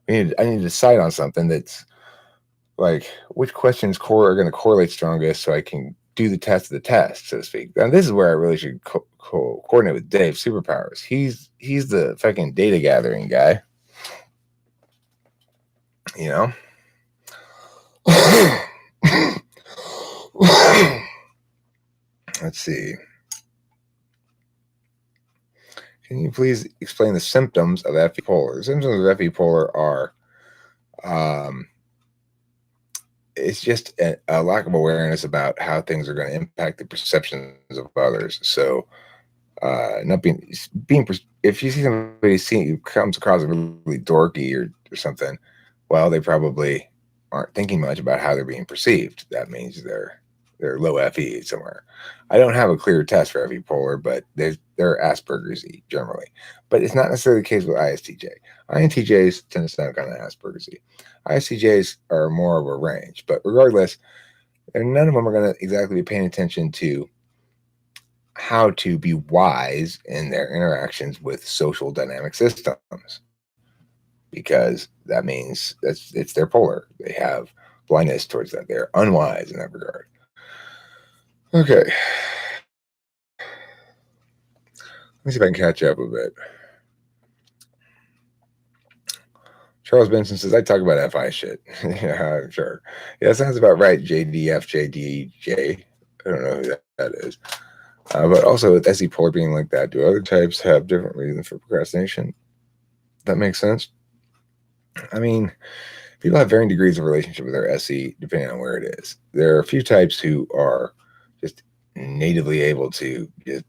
to decide on something that's like, which questions are going to correlate strongest, so I can do the test of the test, so to speak. And this is where I really should coordinate with Dave Superpowers. He's the fucking data gathering guy. Let's see. Can you please explain the symptoms of FE PoLR? The symptoms of FE PoLR are it's just a lack of awareness about how things are going to impact the perceptions of others. So not being if you see somebody comes across as really dorky or something, well, they probably aren't thinking much about how they're being perceived. That means they're low FE somewhere. I don't have a clear test for FE PoLR, but they're Asperger's-y generally. But it's not necessarily the case with ISTJ. INTJs tend to sound kind of Asperger's-y. ISTJs are more of a range, but regardless, none of them are going to exactly be paying attention to how to be wise in their interactions with social dynamic systems, because that means it's their polar. They have blindness towards that. They're unwise in that regard. Okay. Let me see if I can catch up a bit. Charles Benson says, I talk about FI shit. Yeah, I'm sure. Yeah, that sounds about right. JDFJDJ. I don't know who that is. But also with SE PoLR being like that, do other types have different reasons for procrastination? That makes sense. I mean, people have varying degrees of relationship with their SE depending on where it is. There are a few types who are just natively able to just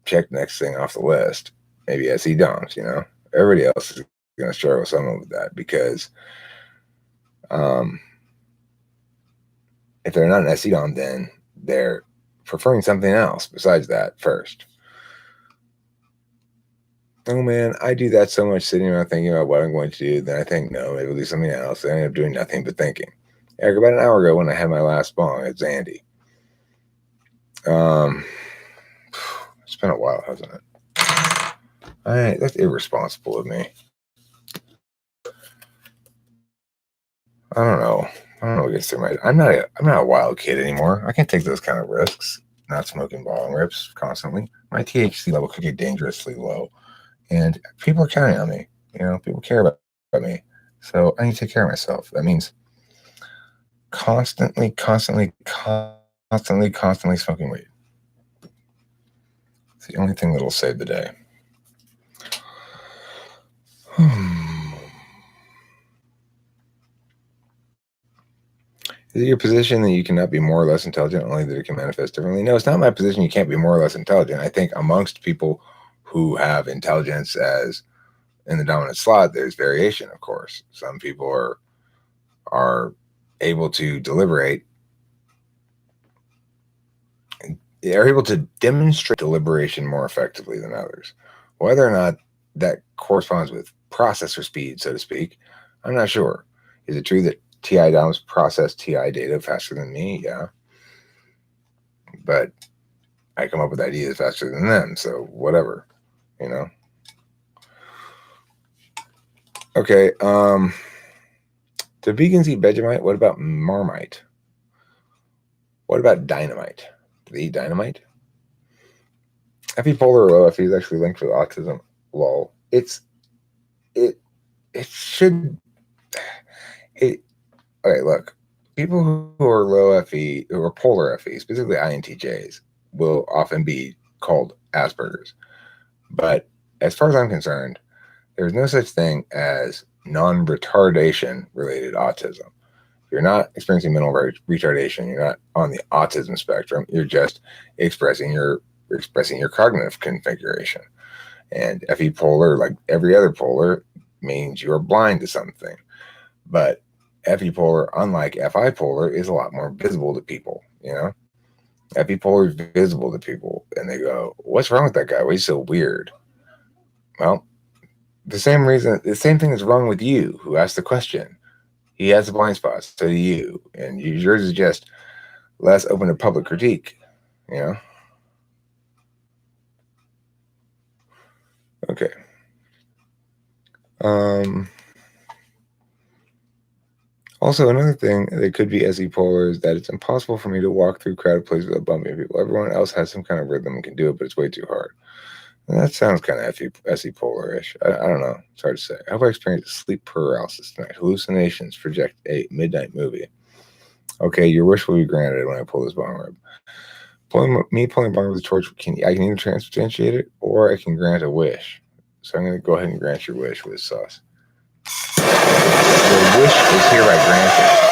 check next thing off the list. Maybe SE DOMs, Everybody else is going to struggle with some of that, because if they're not an SE DOM, then they're preferring something else besides that first. Oh man, I do that so much, sitting around thinking about what I'm going to do. Then I think, no, maybe we'll do something else. Then I end up doing nothing but thinking. Eric, about an hour ago when I had my last bong at Zandy. It's been a while, hasn't it? All right, that's irresponsible of me. I don't know what gets through my. I'm not a wild kid anymore. I can't take those kind of risks. Not smoking bong rips constantly. My THC level could get dangerously low, and people are counting on me. People care about me, so I need to take care of myself. That means constantly smoking weed. It's the only thing that'll save the day. Is it your position that you cannot be more or less intelligent, only that it can manifest differently? No, it's not my position you can't be more or less intelligent. I think amongst people who have intelligence as in the dominant slot, there's variation, of course. Some people are able to deliberate, are able to demonstrate deliberation more effectively than others. Whether or not that corresponds with processor speed, so to speak, I'm not sure. Is it true that TI DOMs process TI data faster than me? Yeah. But I come up with ideas faster than them, so whatever, you know? Okay, do vegans eat Vegemite? What about Marmite? What about dynamite? Do they eat dynamite? FE-polar or low FE is actually linked with autism. Lol. It should it okay, look. People who are low FE, who are polar FE, specifically INTJs, will often be called Asperger's. But as far as I'm concerned, there's no such thing as non-retardation related autism. You're not experiencing mental retardation. You're not on the autism spectrum. You're just expressing your cognitive configuration. And FE polar, like every other polar, means you are blind to something. But FE polar, unlike FI polar, is a lot more visible to people. You know, FE polar is visible to people, and they go, "What's wrong with that guy? Why is he so weird?" Well, the same thing is wrong with you, who asked the question. He has a blind spot, so do you, and yours is just less open to public critique. You know. Okay. Also, another thing that could be SE polar is that it's impossible for me to walk through crowded places without bumping people. Everyone else has some kind of rhythm and can do it, but it's way too hard. And that sounds kind of SE polar-ish. I don't know. It's hard to say. I hope I experience sleep paralysis tonight. Hallucinations project a midnight movie. Okay, your wish will be granted when I pull this bong rib. Me pulling bong with a torch, I can either transubstantiate it or I can grant a wish. So I'm going to go ahead and grant your wish with sauce. Your wish is hereby granted.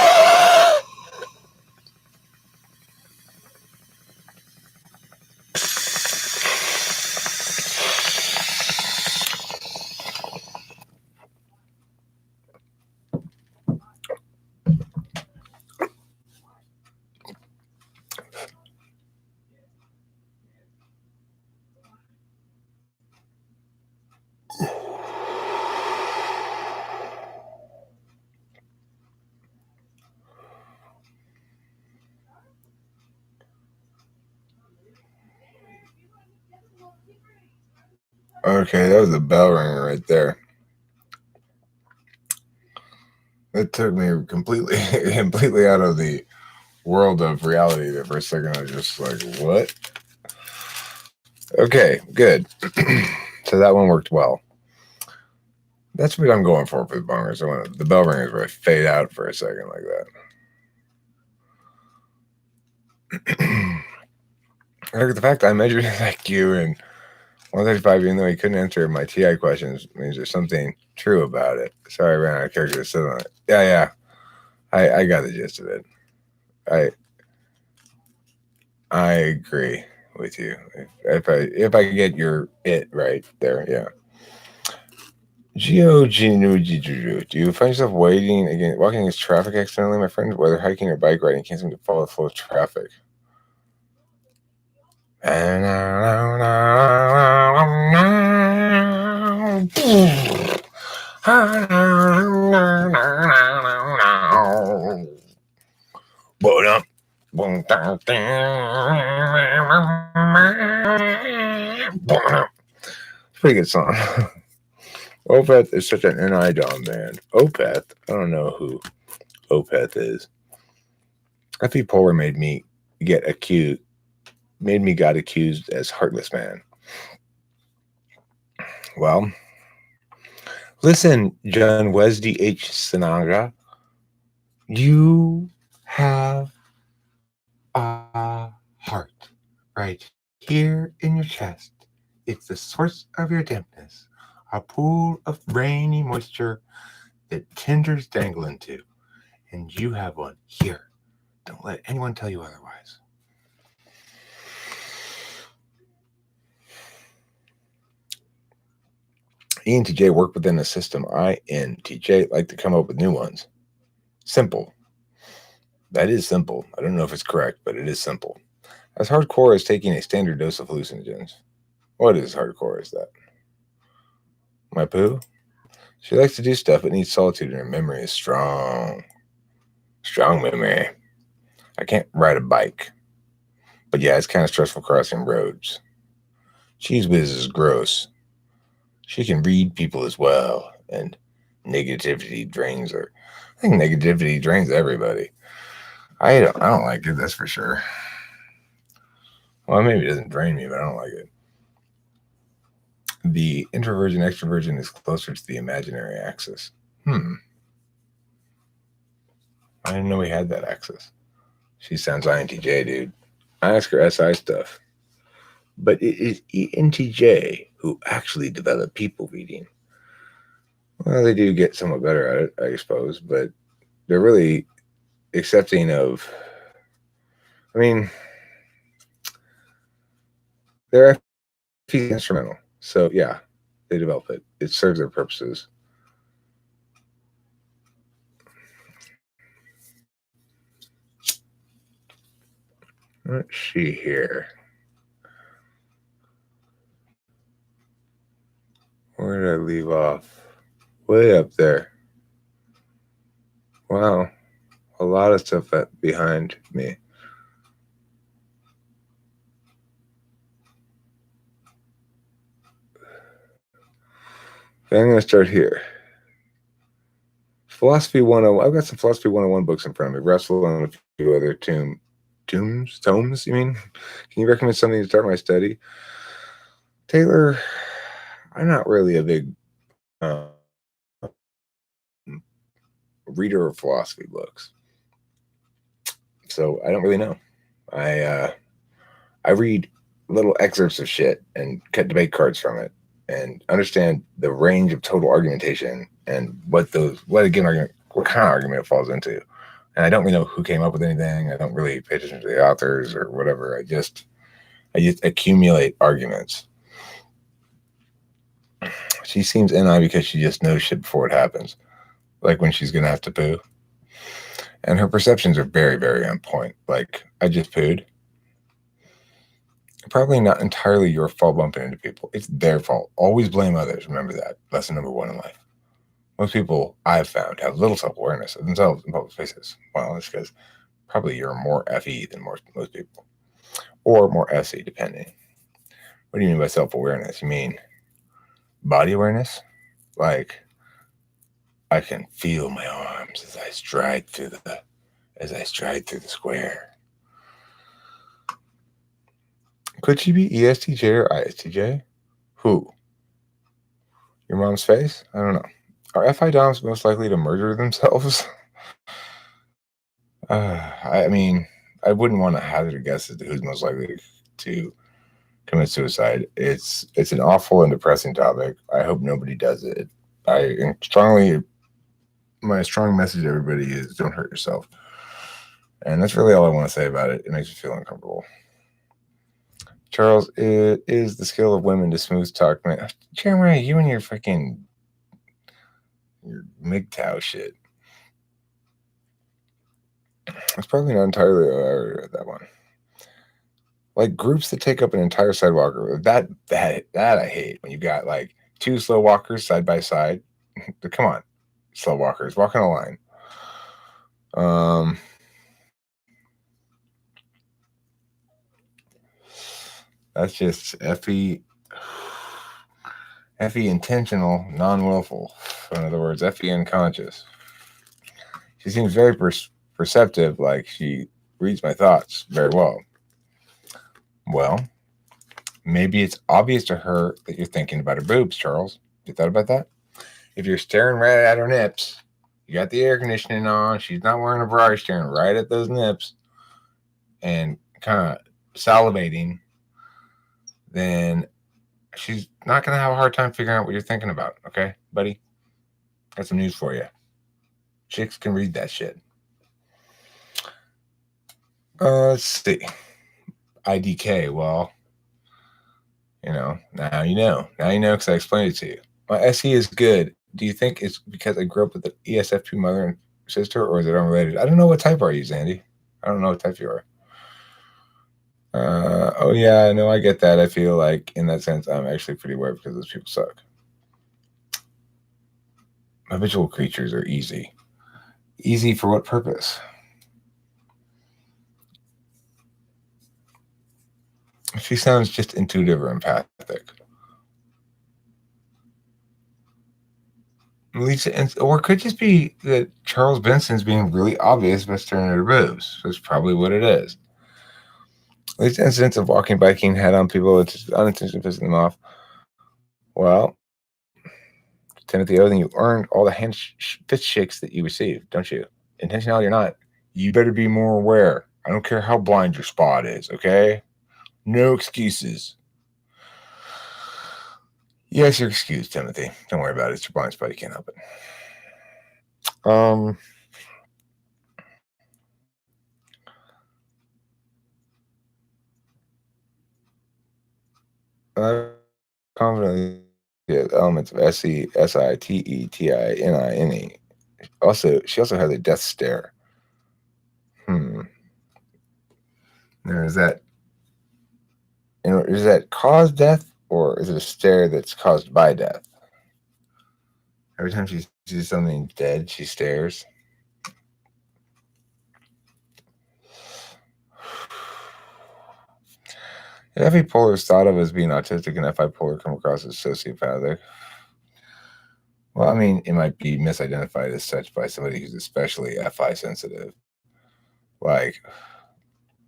Okay, that was a bell ringer right there. It took me completely out of the world of reality there for a second. I was just like, what? Okay, good. So that one worked well. That's what I'm going for the bongers. I want the bell ringers where I fade out for a second like that. Look, the fact I measured his IQ and 135, even though he couldn't answer my TI questions, means there's something true about it. Sorry, I ran out of character to sit on it. Yeah. I got the gist of it. I agree with you. If I get your it right there, yeah. Do you find yourself walking against traffic accidentally, my friend? Whether hiking or bike riding, can't seem to follow the flow of traffic. Pretty good song. Opeth is such an NI-DOM band. Opeth? I don't know who Opeth is. FE Polar made me got accused as Heartless Man. Well, listen, John Wesley H. Sinaga, you have a heart right here in your chest. It's the source of your dampness. a pool of rainy moisture that tenders dangle into. And you have one here. Don't let anyone tell you otherwise. ENTJ work within a system. INTJ like to come up with new ones. Simple. That is simple. I don't know if it's correct, but it is simple. As hardcore as taking a standard dose of hallucinogens. What is hardcore as that? My poo? She likes to do stuff but needs solitude and her memory is strong. Strong memory. I can't ride a bike. But yeah, it's kind of stressful crossing roads. Cheese whiz is gross. She can read people as well. And negativity drains her. I think negativity drains everybody. I don't like it, that's for sure. Well, maybe it doesn't drain me, but I don't like it. The introversion extroversion is closer to the imaginary axis. I didn't know we had that axis. She sounds INTJ, dude. I ask her SI stuff. But it is ENTJ who actually develop people reading. Well, they do get somewhat better at it, I suppose, but they're really accepting of, I mean, they're instrumental. So, yeah, they develop it. It serves their purposes. Let's see here. Where did I leave off? Way up there. Wow. A lot of stuff behind me. Okay, I'm going to start here. Philosophy 101. I've got some Philosophy 101 books in front of me. Russell and a few other tomes, you mean? Can you recommend something to start my study? Taylor, I'm not really a big reader of philosophy books. So I don't really know. I read little excerpts of shit and cut debate cards from it and understand the range of total argumentation and what kind of argument it falls into. And I don't really know who came up with anything. I don't really pay attention to the authors or whatever. I just accumulate arguments. She seems NI because she just knows shit before it happens. Like when she's going to have to poo. And her perceptions are very, very on point. Like, I just pooed. Probably not entirely your fault bumping into people. It's their fault. Always blame others. Remember that. Lesson number 1 in life. Most people I've found have little self-awareness of themselves in public spaces. Well, it's because probably you're more FE than most people. Or more SE, depending. What do you mean by self-awareness? You mean body awareness? Like, I can feel my arms as I stride through the square. Could she be ESTJ or ISTJ? Who? Your mom's face? I don't know. Are FI doms most likely to murder themselves? I mean, I wouldn't want to hazard a guess as to who's most likely to commit suicide. It's an awful and depressing topic. I hope nobody does it. My strong message to everybody is don't hurt yourself. And that's really all I want to say about it. It makes me feel uncomfortable. Charles, it is the skill of women to smooth talk. Man, Jeremiah, you and your MGTOW shit. It's probably not entirely that one. Like groups that take up an entire sidewalk. That I hate. When you got like 2 slow walkers side by side. Come on, slow walkers, walk on a line. That's just FE intentional, non-willful. In other words, FE unconscious. She seems very perceptive, like she reads my thoughts very well. Well, maybe it's obvious to her that you're thinking about her boobs, Charles. You thought about that? If you're staring right at her nips, you got the air conditioning on, she's not wearing a bra, you're staring right at those nips and kind of salivating, then she's not going to have a hard time figuring out what you're thinking about. Okay, buddy? Got some news for you. Chicks can read that shit. Let's see. IDK. Well, now you know. Now you know because I explained it to you. My SE is good. Do you think it's because I grew up with an ESFP mother and sister, or is it unrelated? I don't know what type are you, Zandy. I don't know what type you are. Oh yeah, no, I get that. I feel like in that sense, I'm actually pretty aware because those people suck. Habitual creatures are easy. Easy for what purpose? She sounds just intuitive or empathic. Or it could just be that Charles Benson's being really obvious by staring at her boobs. That's probably what it is. These incidents of walking, biking, head on people, it's unintentionally pissing them off. Well, Timothy Oden, you earned all the fist shakes that you received, don't you? Intentionality or not, you better be more aware. I don't care how blind your spot is, okay? No excuses. Yes, you're excused, Timothy. Don't worry about it. It's your blind spot. You can't help it. I confidently get elements of SESITETININE. She also has a death stare. Now, is that cause death, or is it a stare that's caused by death? Every time she sees something dead, she stares. If FA polar is thought of as being autistic and FI polar come across as sociopathic, well, I mean, it might be misidentified as such by somebody who's especially FI sensitive. Like,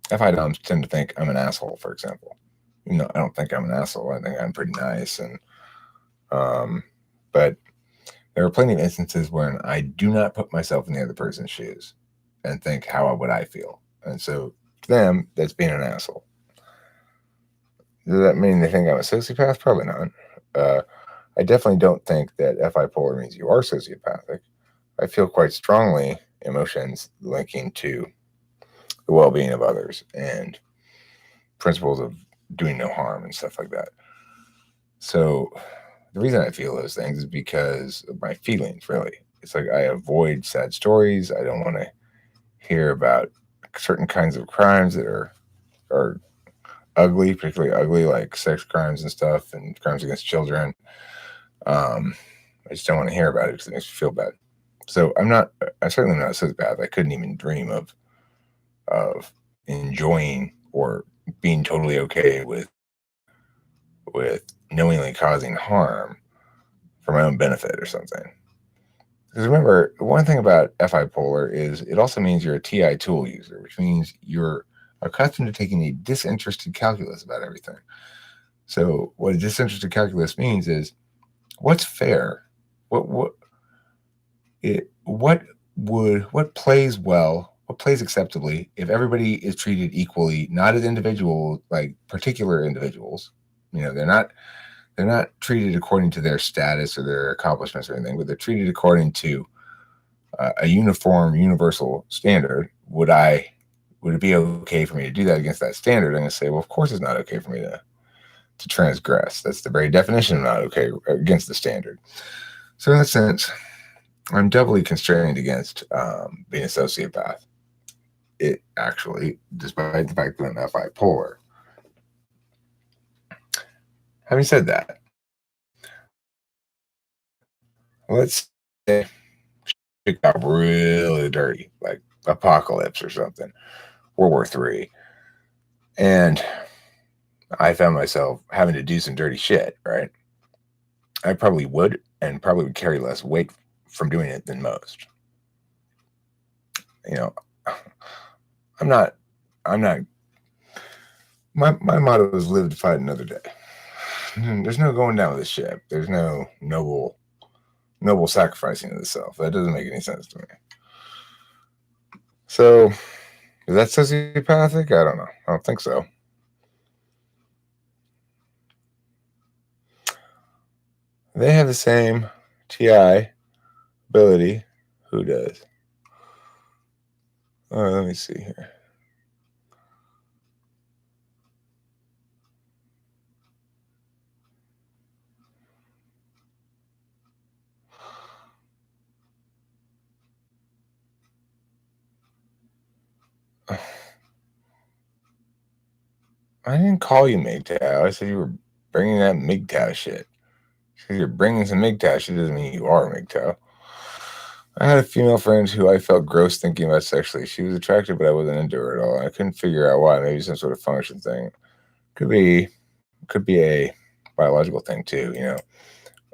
FI doms tend to think I'm an asshole, for example. I don't think I'm an asshole. I think I'm pretty nice. But there are plenty of instances when I do not put myself in the other person's shoes and think, how would I feel? And so to them, that's being an asshole. Does that mean they think I'm a sociopath? Probably not. I definitely don't think that FI polar means you are sociopathic. I feel quite strongly emotions linking to the well-being of others and principles of doing no harm and stuff like that. So the reason I feel those things is because of my feelings, really. It's like I avoid sad stories. I don't want to hear about certain kinds of crimes that are ugly, particularly ugly, like sex crimes and stuff and crimes against children. I just don't want to hear about it because it makes me feel bad. So I'm certainly not a sociopath. I couldn't even dream of enjoying or being totally okay with knowingly causing harm for my own benefit or something. Because remember, one thing about FI polar is it also means you're a TI tool user, which means you're accustomed to taking a disinterested calculus about everything. So what a disinterested calculus means is what's fair, what plays well, what plays acceptably if everybody is treated equally, not as individuals, like particular individuals. They're not treated according to their status or their accomplishments or anything, but they're treated according to a uniform, universal standard. Would it be okay for me to do that against that standard? I'm going to say, well, of course it's not okay for me to transgress. That's the very definition of not okay against the standard. So in that sense, I'm doubly constrained against being a sociopath. It actually, despite the fact that I'm FI polar. Having said that, let's say it got really dirty, like apocalypse or something, World War III, and I found myself having to do some dirty shit, right? I probably would, and probably would carry less weight from doing it than most. I'm not, my motto is live to fight another day. There's no going down with this ship. There's no noble sacrificing of the self. That doesn't make any sense to me. So, is that sociopathic? I don't know. I don't think so. They have the same TI ability. Who does? Oh, let me see here. I didn't call you MGTOW. I said you were bringing that MGTOW shit. Because you're bringing some MGTOW shit doesn't mean you are MGTOW. I had a female friend who I felt gross thinking about sexually. She was attractive, but I wasn't into her at all. I couldn't figure out why. Maybe some sort of function thing. Could be a biological thing too.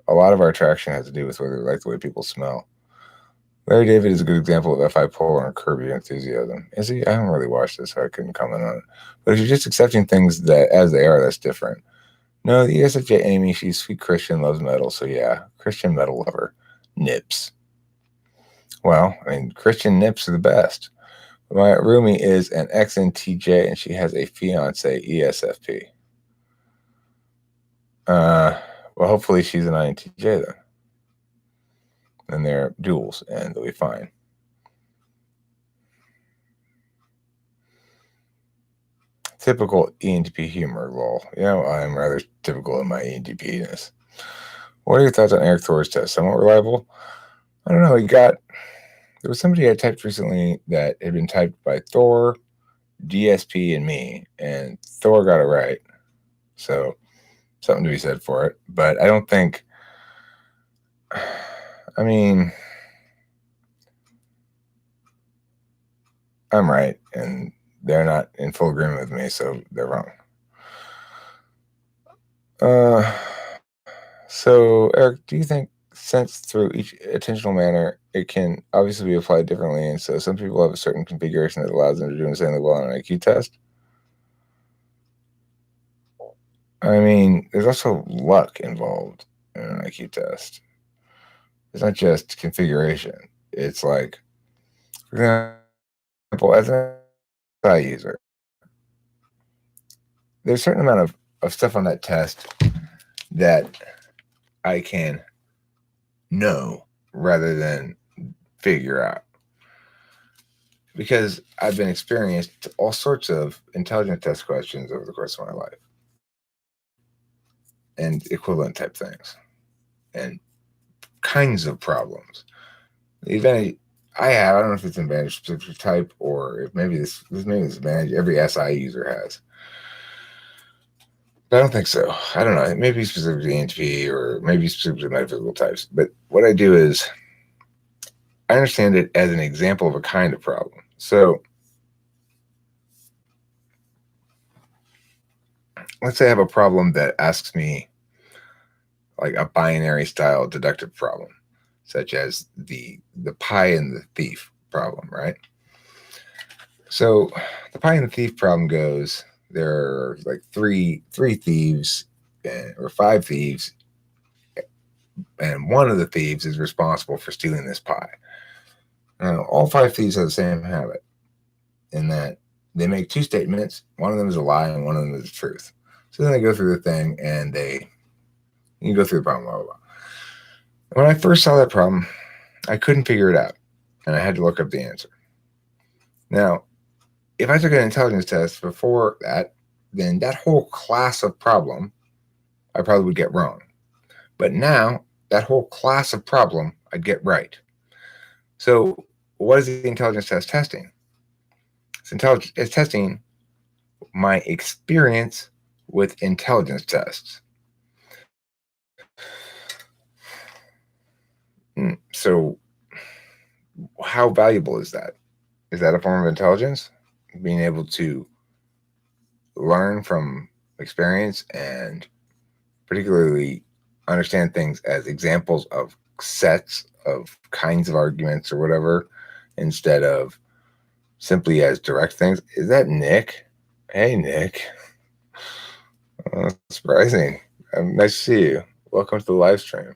A lot of our attraction has to do with whether we like the way people smell. Larry David is a good example of FI PoLR and Curb Your Enthusiasm. Is he? I haven't really watched this, so I couldn't comment on it. But if you're just accepting things that as they are, that's different. No, the ESFJ Amy, she's sweet Christian, loves metal, so yeah, Christian metal lover. Nips. Well, I mean, Christian nips are the best. My roomie is an XNTJ, and she has a fiance ESFP. Well, hopefully she's an INTJ then. And they're duals, and they'll be fine. Typical ENTP humor, lol. I'm rather typical in my ENTP-ness. What are your thoughts on Eric Thor's test? Somewhat reliable? I don't know. There was somebody I typed recently that had been typed by Thor, DSP, and me, and Thor got it right. So, something to be said for it. But I don't think, I mean, I'm right, and they're not in full agreement with me, so they're wrong. So, Eric, do you think since through each attentional manner, it can obviously be applied differently, and so some people have a certain configuration that allows them to do insanely well on an IQ test? I mean, there's also luck involved in an IQ test. It's not just configuration. It's like, for example, as an SI user, there's a certain amount of stuff on that test that I can know rather than figure out. Because I've been experienced to all sorts of intelligence test questions over the course of my life and equivalent type things and kinds of problems. The advantage I have, I don't know if it's an advantage specific type or if maybe this advantage every SI user has. But I don't think so. I don't know. It may be specifically ENTP or maybe specifically metaphysical types. But what I do is I understand it as an example of a kind of problem. So let's say I have a problem that asks me like a binary style deductive problem, such as the pie and the thief problem, right? So the pie and the thief problem goes, there are like three thieves or five thieves, and one of the thieves is responsible for stealing this pie. Now, all five thieves have the same habit in that they make two statements. One of them is a lie and one of them is the truth. So then they go through the thing and you go through the problem, blah, blah, blah. When I first saw that problem, I couldn't figure it out, and I had to look up the answer. Now, if I took an intelligence test before that, then that whole class of problem I probably would get wrong. But now, that whole class of problem I'd get right. So what is the intelligence test testing? It's testing my experience with intelligence tests. So how valuable is that? Is that a form of intelligence? Being able to learn from experience and particularly understand things as examples of sets of kinds of arguments or whatever, instead of simply as direct things. Is that Nick? Hey, Nick. Surprising. Nice to see you. Welcome to the live stream.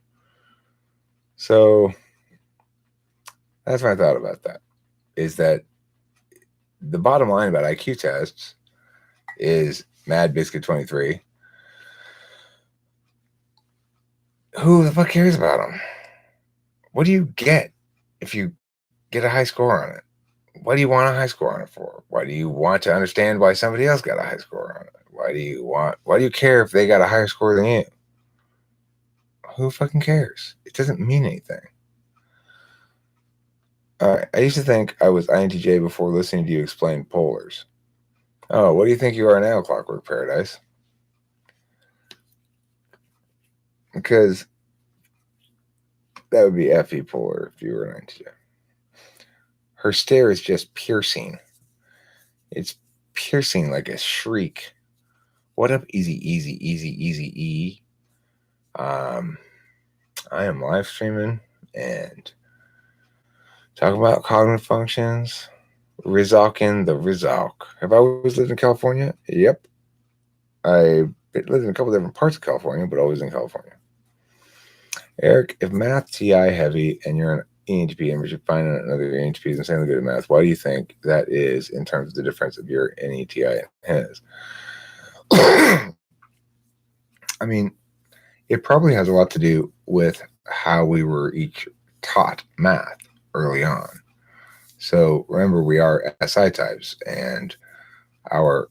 So that's my thought about that, is that the bottom line about IQ tests is Mad Biscuit 23, who Who the fuck cares about them? What do you get if you get a high score on it? What do you want a high score on it for? Why do you want to understand why somebody else got a high score on it? Why do you care if they got a higher score than you? Who fucking cares? It doesn't mean anything. I used to think I was INTJ before listening to you explain PoLRs. Oh, what do you think you are now, Clockwork Paradise? Because that would be FE Polar if you were an INTJ. Her stare is just piercing. It's piercing like a shriek. What up, easy E? I am live streaming and talking about cognitive functions. Rizalkin the Rizalk. Have I always lived in California? Yep. I lived in a couple different parts of California, but always in California. Eric, if math TI heavy and you're an ENTP and we should find another ENTP is insanely good at math, why do you think that is in terms of the difference of your NETI and his? I mean, it probably has a lot to do with how we were each taught math early on. So remember, we are SI types, and our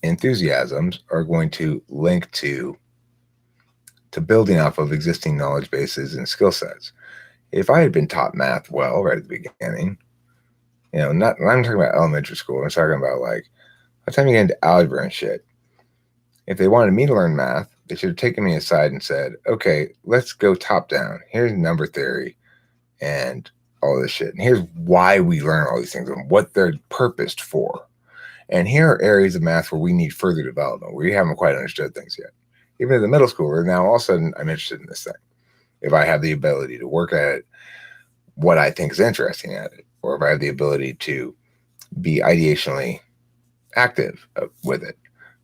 enthusiasms are going to link to building off of existing knowledge bases and skill sets. If I had been taught math well right at the beginning, I'm talking about elementary school. I'm talking about like by the time you get into algebra and shit. If they wanted me to learn math, they should have taken me aside and said, okay, let's go top down. Here's number theory and all this shit. And here's why we learn all these things and what they're purposed for. And here are areas of math where we need further development, where we haven't quite understood things yet. Even as a middle schooler, now all of a sudden I'm interested in this thing. If I have the ability to work at it, what I think is interesting at it, or if I have the ability to be ideationally active with it.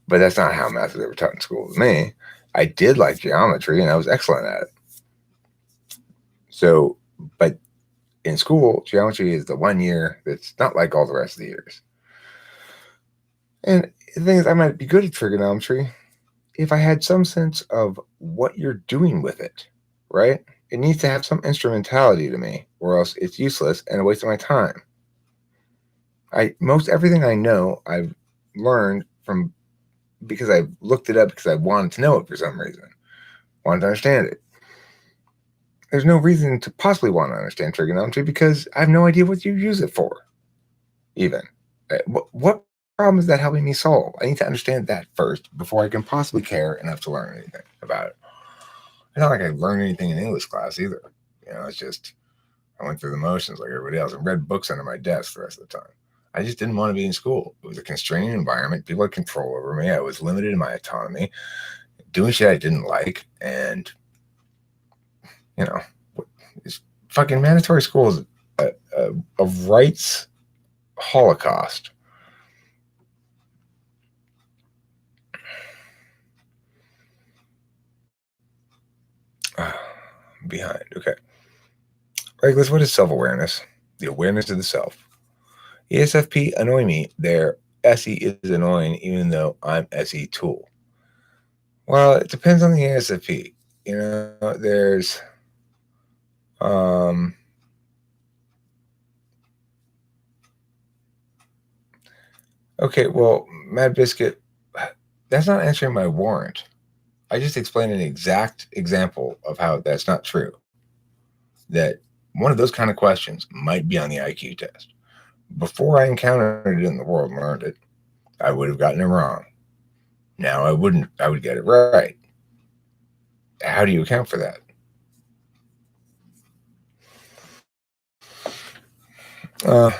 But that's not how math was ever taught in school with me. I did like geometry and I was excellent at it. So, but in school, geometry is the 1 year that's not like all the rest of the years. And the thing is, I might be good at trigonometry if I had some sense of what you're doing with it, right? It needs to have some instrumentality to me, or else it's useless and a waste of my time. Most everything I know, I've learned from because I looked it up because I wanted to know it for some reason, wanted to understand it. There's no reason to possibly want to understand trigonometry because I have no idea what you use it for, even. What problem is that helping me solve? I need to understand that first before I can possibly care enough to learn anything about it. It's not like I learned anything in English class either. It's just I went through the motions like everybody else and read books under my desk the rest of the time. I just didn't want to be in school. It was a constraining environment. People had control over me. I was limited in my autonomy, doing shit I didn't like. And, it's fucking mandatory school is a rights holocaust. Behind. Okay. Regulus, what is self-awareness? The awareness of the self. ESFP annoy me. Their SE is annoying, even though I'm SE tool. Well, it depends on the ESFP. There's okay, well, Mad Biscuit, that's not answering my warrant. I just explained an exact example of how that's not true. That one of those kind of questions might be on the IQ test. Before I encountered it in the world and learned it, I would have gotten it wrong. Now I wouldn't. I would get it right. How do you account for that?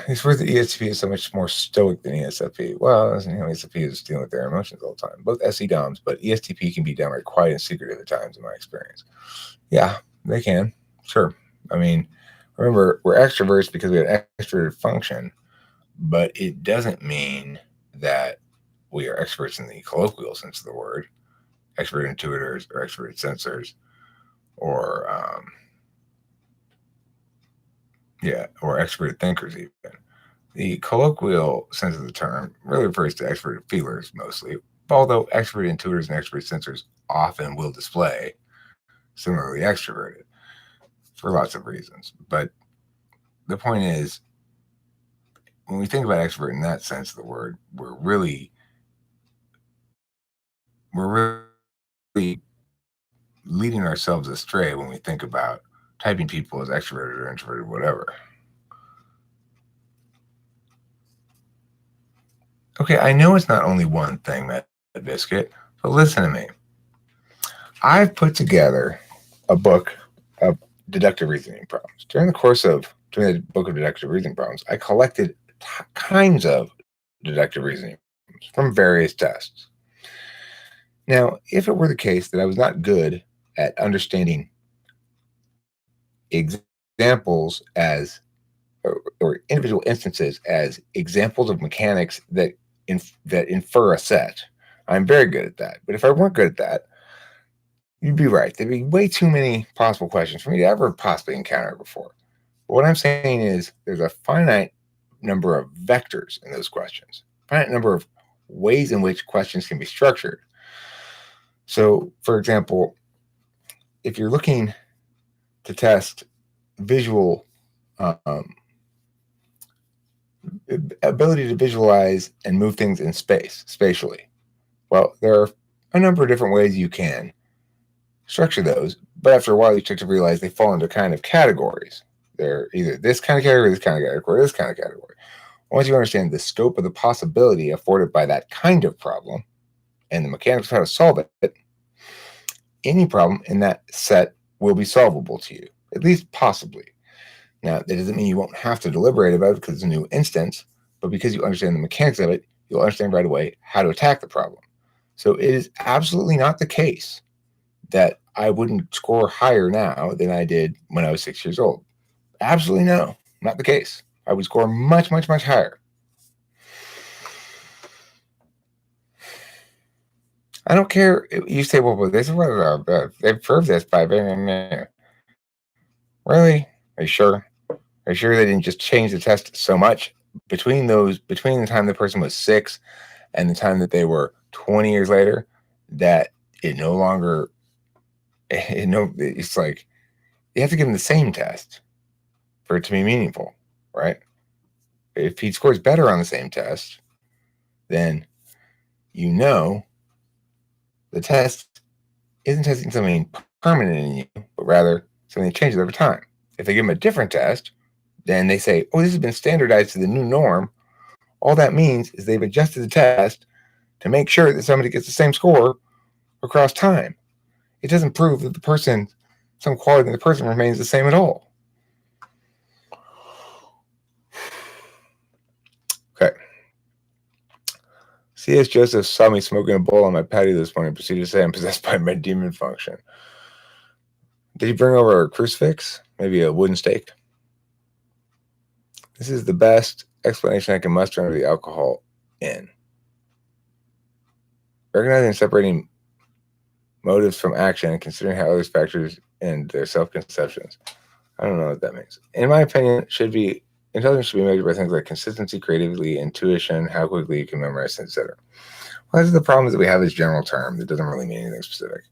It's worth the ESTP is so much more stoic than ESFP. Well, ESFP is dealing with their emotions all the time. Both SE DOMs, but ESTP can be downright quiet and secretive at times, in my experience. Yeah, they can. Sure. I mean, remember, we're extroverts because we have extroverted function, but it doesn't mean that we are experts in the colloquial sense of the word, expert intuitors or expert sensors, or or expert thinkers even. The colloquial sense of the term really refers to expert feelers mostly, although expert intuitors and expert sensors often will display similarly extroverted for lots of reasons. But the point is, when we think about extrovert in that sense of the word, we're really leading ourselves astray when we think about typing people as extroverted or introverted, whatever. Okay, I know it's not only one thing, Matt Biscuit, but listen to me. I've put together a book of deductive reasoning problems. During the course of doing the book of deductive reasoning problems, I collected kinds of deductive reasoning problems from various tests. Now, if it were the case that I was not good at understanding examples as or individual instances as examples of mechanics that infer a set, I'm very good at that. But if I weren't good at that, you'd be right. There'd be way too many possible questions for me to ever possibly encounter before. But what I'm saying is there's a finite number of vectors in those questions, finite number of ways in which questions can be structured. So, for example, if you're looking to test visual ability to visualize and move things in spatially, well, there are a number of different ways you can structure those, but after a while you start to realize they fall into kind of categories. They're either this kind of category, this kind of category, this kind of category. Once you understand the scope of the possibility afforded by that kind of problem and the mechanics of how to solve it, any problem in that set will be solvable to you, at least possibly. Now, that doesn't mean you won't have to deliberate about it because it's a new instance, but because you understand the mechanics of it, you'll understand right away how to attack the problem. So it is absolutely not the case that I wouldn't score higher now than I did when I was 6 years old. Absolutely no, not the case. I would score much, much, much higher. I don't care. You say, well, this is what they've proved this by being. Really? Are you sure? Are you sure they didn't just change the test so much between the time the person was 6 and the time that they were 20 years later that it no longer, it's like you have to give them the same test for it to be meaningful, right? If he scores better on the same test, then the test isn't testing something permanent in you, but rather something that changes over time. If they give him a different test, then they say, oh, this has been standardized to the new norm. All that means is they've adjusted the test to make sure that somebody gets the same score across time. It doesn't prove that some quality in the person remains the same at all. Okay. C.S. Joseph saw me smoking a bowl on my patio this morning and proceeded to say I'm possessed by my demon function. Did he bring over a crucifix? Maybe a wooden stake? This is the best explanation I can muster under the alcohol in. Recognizing and separating motives from action and considering how others factors in their self-conceptions. I don't know what that means. In my opinion, intelligence should be measured by things like consistency, creativity, intuition, how quickly you can memorize, etc. Well, that's the problem is that we have this general term that doesn't really mean anything specific.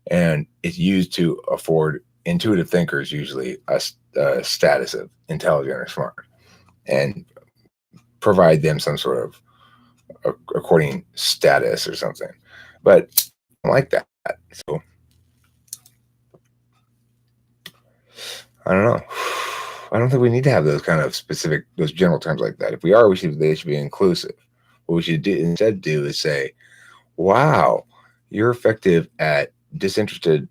And it's used to afford intuitive thinkers usually a status of intelligent or smart and provide them some sort of according status or something. But I don't like that. So I don't know. I don't think we need to have those kind of those general terms like that. If we are, they should be inclusive. What we should instead do is say, wow, you're effective at disinterested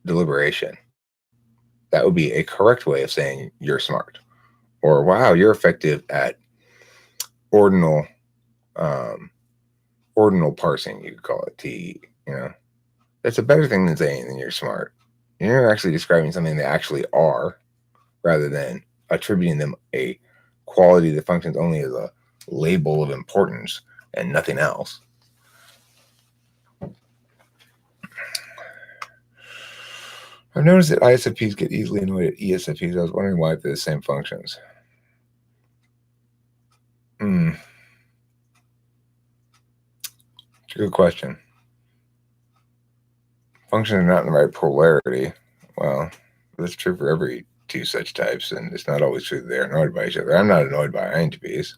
deliberation. That would be a correct way of saying you're smart. Or, wow, you're effective at ordinal parsing, you could call it, That's a better thing than saying that you're smart. You're actually describing something they actually are, rather than attributing them a quality that functions only as a label of importance and nothing else. I've noticed that ISFPs get easily annoyed at ESFPs. I was wondering why they're the same functions. It's a good question. Functions are not in the right polarity. Well, that's true for every two such types, and it's not always true that they're annoyed by each other. I'm not annoyed by INTPs,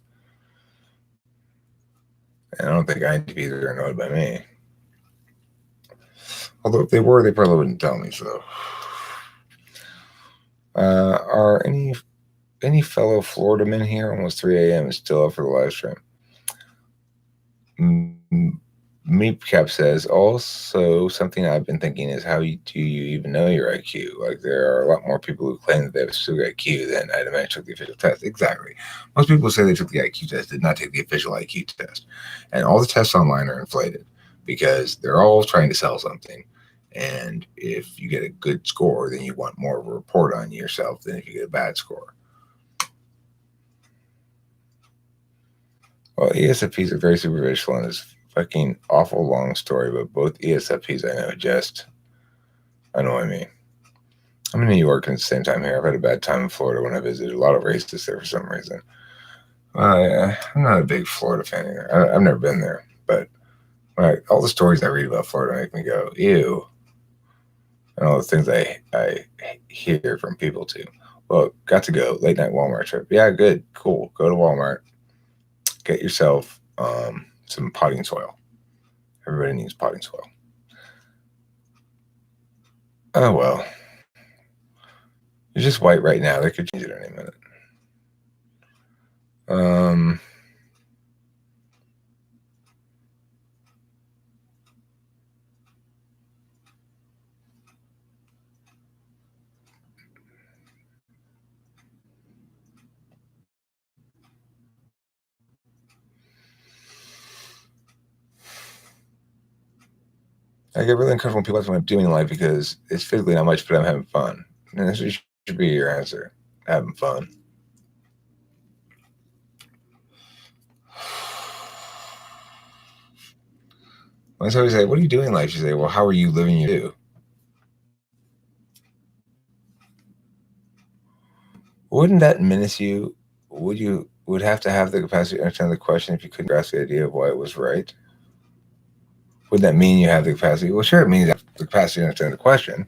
and I don't think INTPs are annoyed by me. Although if they were, they probably wouldn't tell me so. Are any fellow Florida men here? Almost 3 a.m. is still up for the live stream. Meepcap says, also something I've been thinking is do you even know your IQ? Like, there are a lot more people who claim that they have a specific IQ than I'd imagine took the official test. Exactly. Most people who say they took the IQ test did not take the official IQ test. And all the tests online are inflated because they're all trying to sell something. And if you get a good score, then you want more of a report on yourself than if you get a bad score. Well, ESFPs are very superficial and it's fucking awful long story, but both ESFPs I know just annoy me. I'm in New York and at the same time here. I've had a bad time in Florida when I visited. A lot of racists there for some reason. I'm not a big Florida fan either. I've never been there, but all the stories I read about Florida make me go, ew. And all the things I hear from people too. Well, got to go. Late night Walmart trip. Yeah, good. Cool. Go to Walmart. Get yourself some potting soil. Everybody needs potting soil. Oh, well. You're just white right now. They could change it any minute. I get really uncomfortable when people ask me what I'm doing in life because it's physically not much, but I'm having fun. And this should be your answer. Having fun. When somebody say, what are you doing in life? You say, well, how are you living your life? Wouldn't that menace you? Would have to have the capacity to understand the question if you couldn't grasp the idea of why it was right? Would that mean you have the capacity? Well, sure, it means you have the capacity to understand the question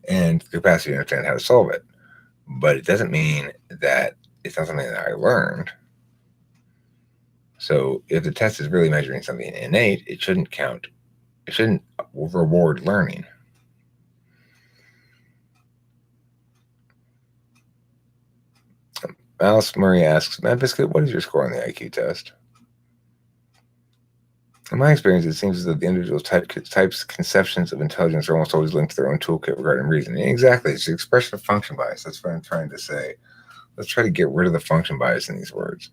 and the capacity to understand how to solve it. But it doesn't mean that it's not something that I learned. So if the test is really measuring something innate, it shouldn't count. It shouldn't reward learning. Alice Murray asks, Matt Biscuit, what is your score on the IQ test? In my experience, it seems as though the individual's types conceptions of intelligence are almost always linked to their own toolkit regarding reasoning. Exactly. It's the expression of function bias. That's what I'm trying to say. Let's try to get rid of the function bias in these words.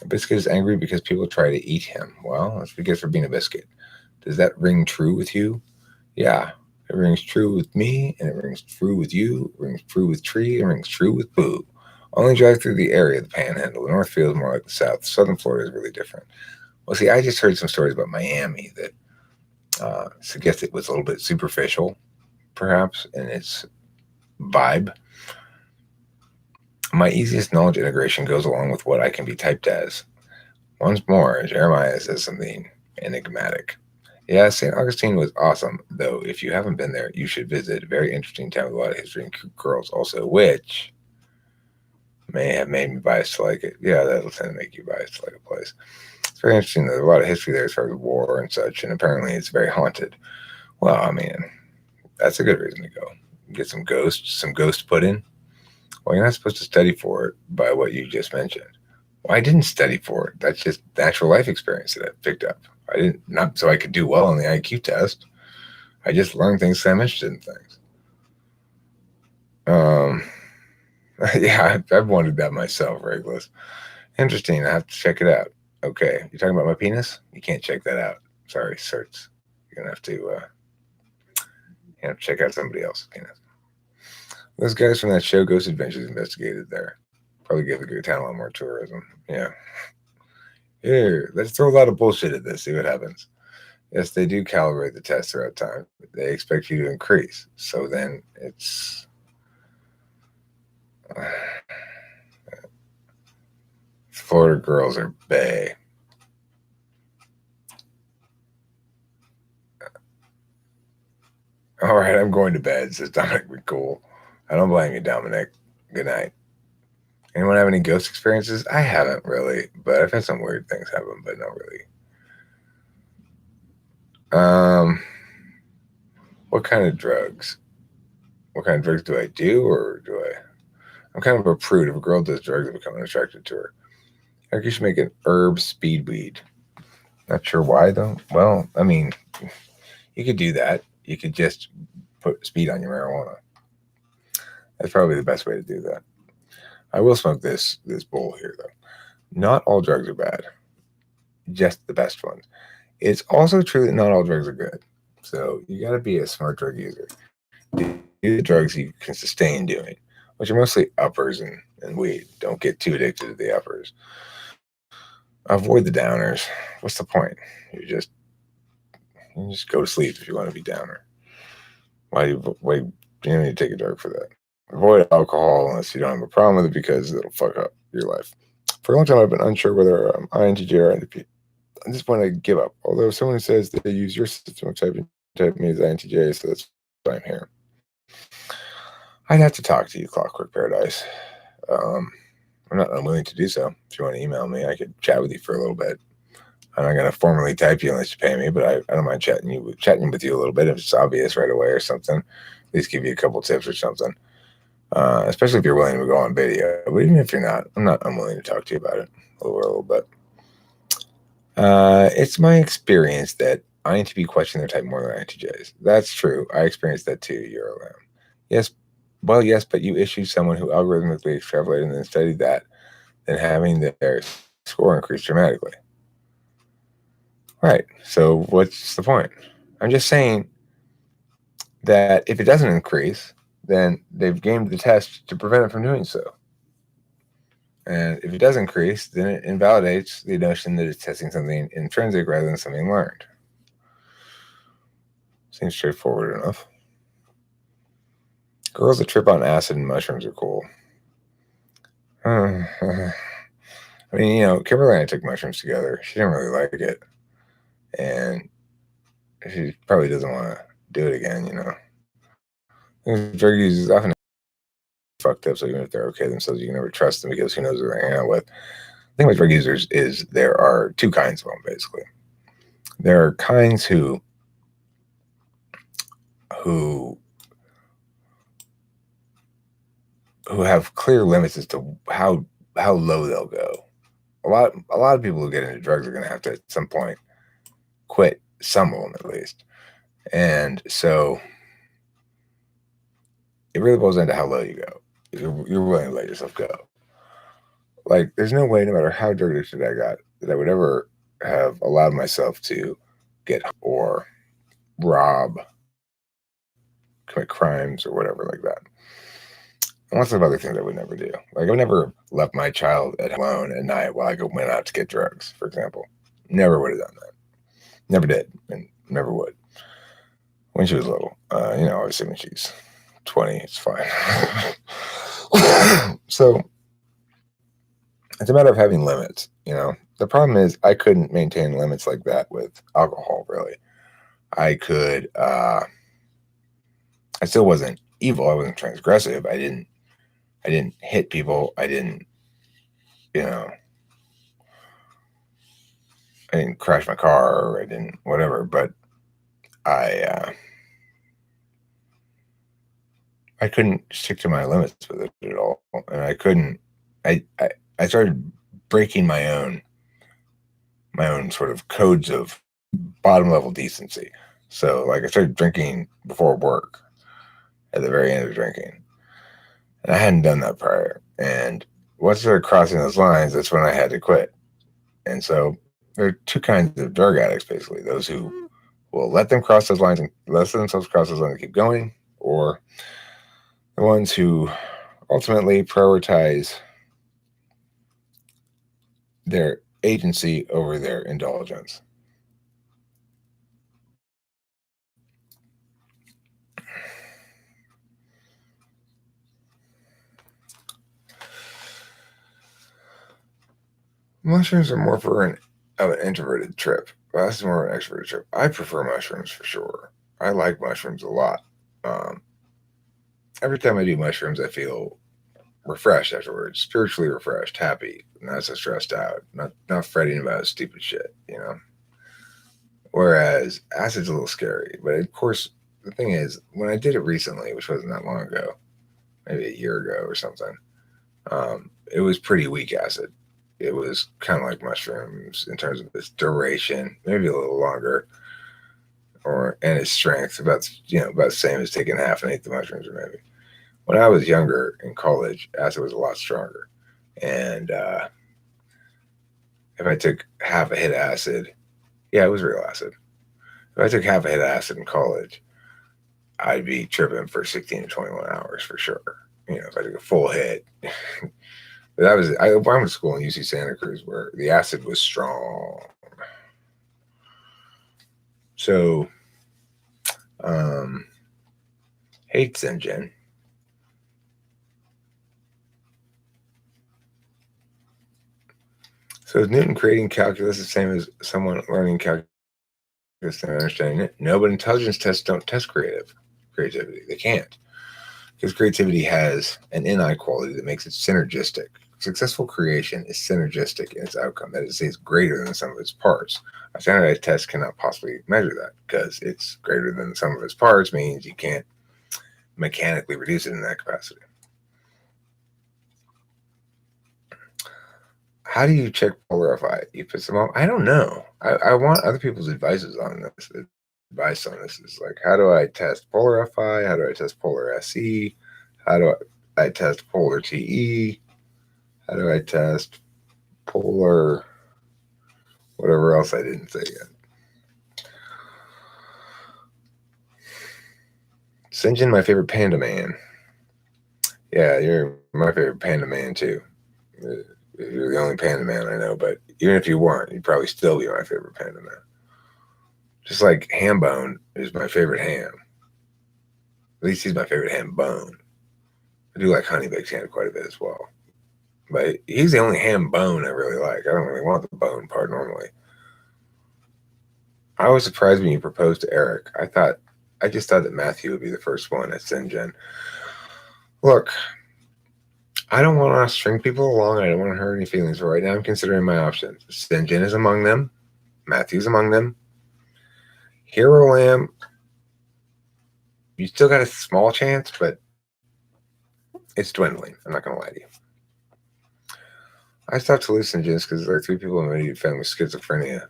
Biscuit is angry because people try to eat him. Well, that's what he gets for being a biscuit. Does that ring true with you? Yeah. It rings true with me, and it rings true with you, it rings true with Tree, and it rings true with Boo. Only drive through the area of the Panhandle. The North feels more like the South. Southern Florida is really different. Well, see, I just heard some stories about Miami that suggest it was a little bit superficial, perhaps, in its vibe. My easiest knowledge integration goes along with what I can be typed as. Once more, Jeremiah says something enigmatic. Yeah, St. Augustine was awesome, though if you haven't been there, you should visit. A very interesting town with a lot of history and cute girls also, which may have made me biased to like it. Yeah, that'll tend to make you biased to like a place. It's very interesting. There's a lot of history there as far as war and such, and apparently it's very haunted. Well, I mean, that's a good reason to go. Get some ghost put in. Well, you're not supposed to study for it by what you just mentioned. Well, I didn't study for it. That's just natural life experience that I picked up. I didn't, not so I could do well on the IQ test. I just learned things because I'm interested in things. Yeah, I've wondered that myself, Regulus. Interesting. I have to check it out. Okay, you're talking about my penis? You can't check that out. Sorry, certs. You're gonna have to check out somebody else's penis. Those guys from that show Ghost Adventures investigated there. Probably give the town a lot more tourism. Yeah. Here, let's throw a lot of bullshit at this, see what happens. Yes, they do calibrate the test throughout time. They expect you to increase. So then it's Florida girls are bae. All right, I'm going to bed, says Dominic McCool. I don't blame you, Dominic. Good night. Anyone have any ghost experiences? I haven't really, but I've had some weird things happen, but not really. What kind of drugs? What kind of drugs do I do, or do I? I'm kind of a prude. If a girl does drugs, I become attracted to her. I think you should make an herb speed weed. Not sure why though. Well, I mean, you could do that. You could just put speed on your marijuana. That's probably the best way to do that. I will smoke this bowl here though. Not all drugs are bad, just the best ones. It's also true that not all drugs are good. So you got to be a smart drug user. Do the drugs you can sustain doing, which are mostly uppers and weed. Don't get too addicted to the uppers. Avoid the downers. What's the point? You just go to sleep if you want to be downer. Why do you don't need to take a drug for that? Avoid alcohol unless you don't have a problem with it because it'll fuck up your life. For a long time, I've been unsure whether I'm INTJ or INTP. At this point, I give up. Although someone says they use your system of type me as INTJ, so that's why I'm here. I'd have to talk to you, Clockwork Paradise. I'm not unwilling to do so. If you want to email me, I could chat with you for a little bit. I'm not going to formally type you unless you pay me, but I don't mind chatting with you a little bit if it's obvious right away or something. At least give you a couple tips or something. Especially if you're willing to go on video. But even if you're not, I'm not unwilling to talk to you about it a little bit. It's my experience that INTP question their type more than INTJs. That's true. I experienced that too, Eurolam. Yes, well, yes, but you issue someone who algorithmically extrapolated and then studied that, then having their score increase dramatically. Right. So what's the point? I'm just saying that if it doesn't increase, then they've gamed the test to prevent it from doing so. And if it does increase, then it invalidates the notion that it's testing something intrinsic rather than something learned. Seems straightforward enough. Girls that trip on acid and mushrooms are cool. I mean, Kimberly and I took mushrooms together. She didn't really like it. And she probably doesn't want to do it again, Drug users often fucked up, so even if they're okay themselves, you can never trust them because who knows who they're hanging out with. The thing with drug users is there are two kinds of them, basically. There are kinds who have clear limits as to how low they'll go. A lot of people who get into drugs are going to have to at some point quit, some of them at least. And so it really boils down to how low you go. If you're willing to let yourself go. Like, there's no way, no matter how drug addicted I got, that I would ever have allowed myself to get or rob, commit crimes or whatever like that. And lots of other things I would never do. Like, I would never left my child at home alone at night while I went out to get drugs, for example. Never would have done that. Never did, and never would. When she was little, obviously when she's 20, it's fine. So it's a matter of having limits, The problem is I couldn't maintain limits like that with alcohol, really. I could, I still wasn't evil. I wasn't transgressive. I didn't hit people. I didn't crash my car, or I didn't whatever, but I couldn't stick to my limits with it at all. And I started breaking my own sort of codes of bottom level decency. So like I started drinking before work at the very end of drinking. And I hadn't done that prior. And once I started crossing those lines, that's when I had to quit. And so there are two kinds of drug addicts, basically. Those who will let them cross those lines and let themselves cross those lines and keep going, or the ones who ultimately prioritize their agency over their indulgence. Mushrooms are more for an introverted trip. Well, that's more of an extroverted trip. I prefer mushrooms for sure. I like mushrooms a lot. Um, every time I do mushrooms, I feel refreshed afterwards, spiritually refreshed, happy, not so stressed out, not fretting about stupid shit, you know. Whereas acid's a little scary, but of course, the thing is, when I did it recently, which wasn't that long ago, maybe a year ago or something, it was pretty weak acid. It was kind of like mushrooms in terms of its duration, maybe a little longer, or and its strength, about about the same as taking half an eighth of mushrooms, or maybe. When I was younger in college, acid was a lot stronger, and if I took half a hit of acid, yeah, it was real acid. If I took half a hit of acid in college, I'd be tripping for 16 to 21 hours for sure. If I took a full hit. But I went to school in UC Santa Cruz where the acid was strong. So, hey, Jen. So is Newton creating calculus the same as someone learning calculus and understanding it? No, but intelligence tests don't test creativity. They can't. Because creativity has an NI quality that makes it synergistic. Successful creation is synergistic in its outcome. That is, it's greater than the sum of its parts. A standardized test cannot possibly measure that because it's greater than the sum of its parts means you can't mechanically reduce it in that capacity. How do you check PoLR? You put some up? I don't know. I want other people's advice on this. Advice on this is like, how do I test PoLR? How do I test PoLR SE? How do I test PoLR TE? How do I test PoLR? Whatever else I didn't say yet. Sinjin, my favorite panda man. Yeah, you're my favorite panda man too. You're the only panda man I know, but even if you weren't, you'd probably still be my favorite panda man. Just like ham bone is my favorite ham. At least he's my favorite ham bone. I do like honey baked ham quite a bit as well. But he's the only ham bone I really like. I don't really want the bone part normally. I was surprised when you proposed to Eric. I just thought that Matthew would be the first one at Sinjin. Look, I don't want to string people along. I don't want to hurt any feelings. But right now, I'm considering my options. Sinjin is among them. Matthew's among them. Hero Lamb, you still got a small chance, but it's dwindling. I'm not going to lie to you. I stopped hallucinogens because there are 3 people in my immediate family with schizophrenia.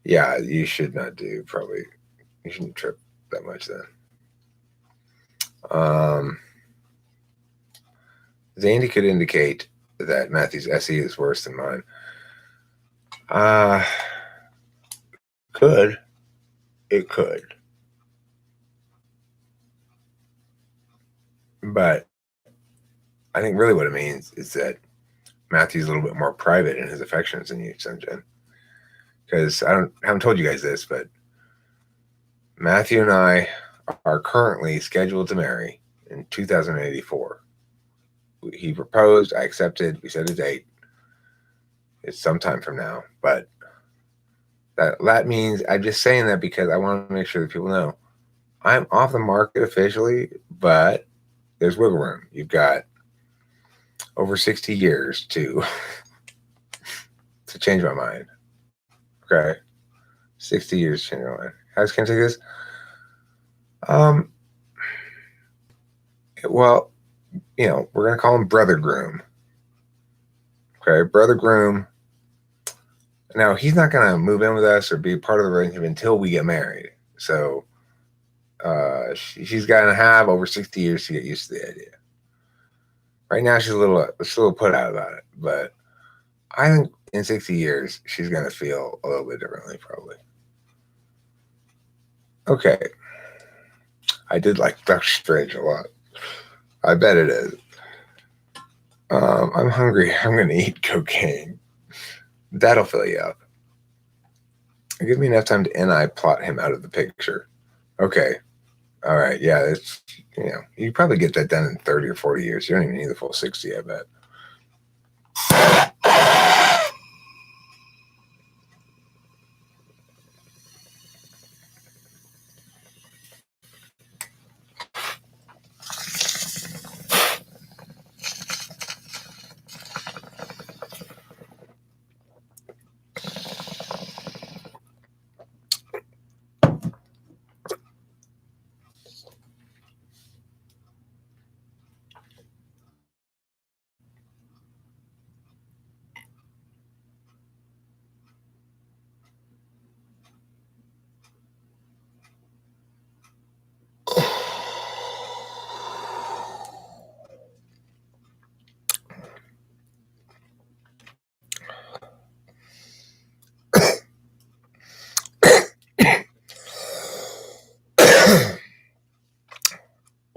Yeah, you should not do, probably. You shouldn't trip that much then. Zandy could indicate that Matthew's SE is worse than mine. Could. It could. But I think really what it means is that Matthew's a little bit more private in his affections than you, Sunjin. Because I haven't told you guys this, but Matthew and I are currently scheduled to marry in 2084. He proposed, I accepted, we set a date. It's sometime from now, but that means I'm just saying that because I want to make sure that people know I'm off the market officially, but there's wiggle room. You've got over 60 years to change my mind. Okay, 60 years to change my mind. How can I take this? Well, we're gonna call him Brother Groom. Okay, Brother Groom. Now he's not gonna move in with us or be a part of the relationship until we get married. So she's gonna have over 60 years to get used to the idea. Right now she's a little put out about it, but I think in 60 years she's gonna feel a little bit differently, probably. Okay. I did like Doctor Strange a lot. I bet it is. I'm hungry. I'm gonna eat cocaine. That'll fill you up. Give me enough time to NI plot him out of the picture. Okay. All right. Yeah, it's you probably get that done in 30 or 40 years. You don't even need the full 60, I bet.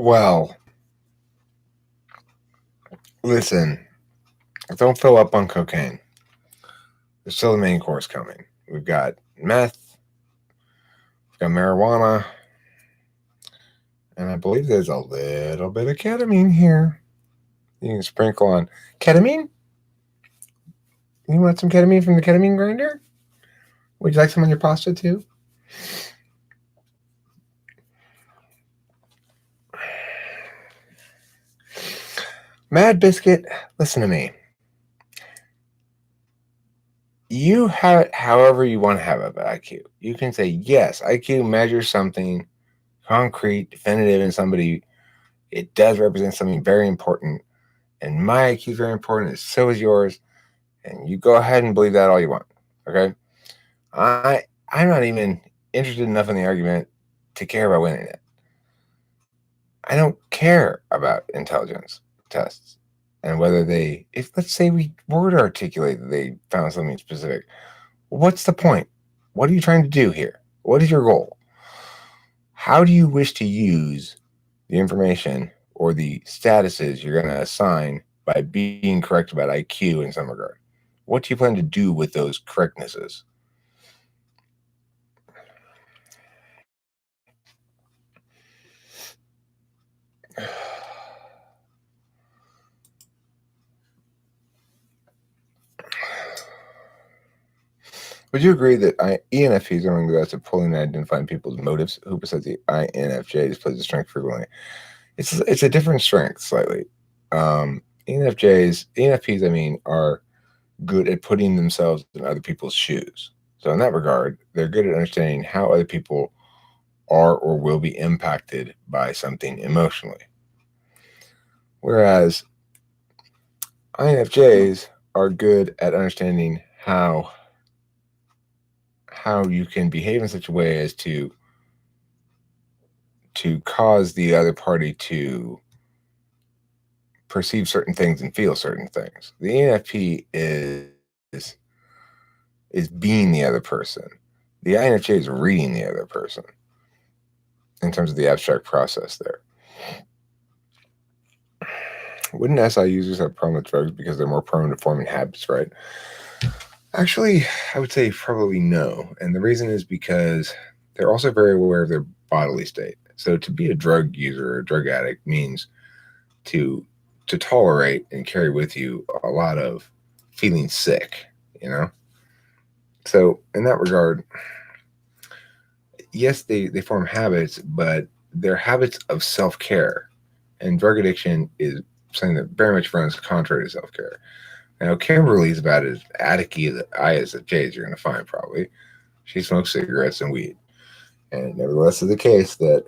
Well, listen, don't fill up on cocaine. There's still the main course coming. We've got meth, we've got marijuana, and I believe there's a little bit of ketamine here. You can sprinkle on ketamine. You want some ketamine from the ketamine grinder? Would you like some on your pasta too? Mad Biscuit, listen to me. You have it however you want to have it, IQ. You can say, yes, IQ measures something concrete, definitive in somebody. It does represent something very important. And my IQ is very important, and so is yours. And you go ahead and believe that all you want. Okay? I'm not even interested enough in the argument to care about winning it. I don't care about intelligence tests and whether they, if let's say we were to articulate that they found something specific, what's the point? What are you trying to do here? What is your goal? How do you wish to use the information or the statuses you're going to assign by being correct about IQ in some regard? What do you plan to do with those correctnesses? Would you agree that ENFPs are among the best at pulling and identifying people's motives? Hooper says the INFJs plays a strength frequently. It's a different strength slightly. ENFPs, I mean, are good at putting themselves in other people's shoes. So in that regard, they're good at understanding how other people are or will be impacted by something emotionally. Whereas INFJs are good at understanding how you can behave in such a way as to cause the other party to perceive certain things and feel certain things. The ENFP is being the other person. The INFJ is reading the other person in terms of the abstract process there. Wouldn't SI users have a problem with drugs because they're more prone to forming habits, right? Actually, I would say probably no. And the reason is because they're also very aware of their bodily state. So to be a drug user or a drug addict means to tolerate and carry with you a lot of feeling sick, you know? So in that regard, yes, they form habits, but they're habits of self-care. And drug addiction is something that very much runs contrary to self-care. Now, Kimberly's about as addict-y as ISFJ as you're going to find, probably. She smokes cigarettes and weed. And nevertheless, it's the case that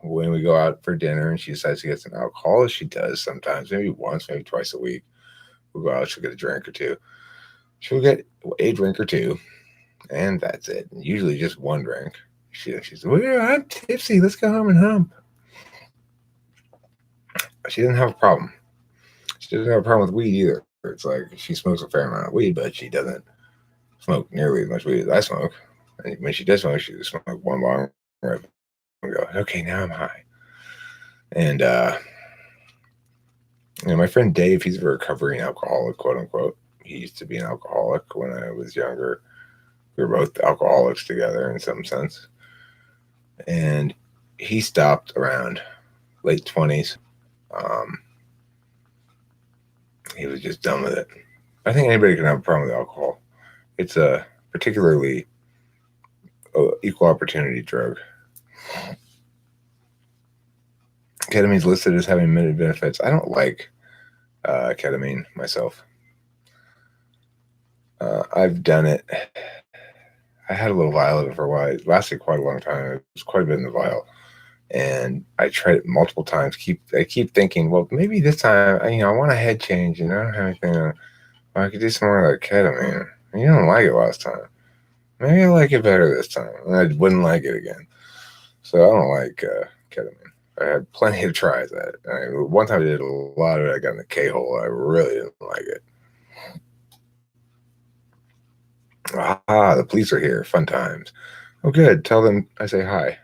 when we go out for dinner and she decides to get some alcohol, as she does sometimes, maybe once, maybe twice a week, we'll go out, she'll get a drink or two. She'll get a drink or two, and that's it. And usually just one drink. She says, well, yeah, I'm tipsy. Let's go home and hump. She doesn't have a problem. She doesn't have a problem with weed either. It's like she smokes a fair amount of weed, but she doesn't smoke nearly as much weed as I smoke. And when she does smoke, she just smoke one long rip and go, okay, now I'm high. And my friend Dave, he's a recovering alcoholic, quote unquote. He used to be an alcoholic when I was younger. We were both alcoholics together in some sense. And he stopped around late 20s. He was just done with it. I think anybody can have a problem with alcohol. It's a particularly equal opportunity drug. Ketamine's listed as having many benefits. I don't like ketamine myself. I've done it. I had a little vial of it for a while. It lasted quite a long time. It was quite a bit in the vial. And I tried it multiple times. I keep thinking, well, maybe this time, I want a head change, I don't have anything. I could do some more like ketamine. You didn't like it last time. Maybe I like it better this time. And I wouldn't like it again. So I don't like ketamine. I had plenty of tries at it. One time I did a lot of it. I got in the K-hole. I really didn't like it. The police are here. Fun times. Oh, good. Tell them I say hi.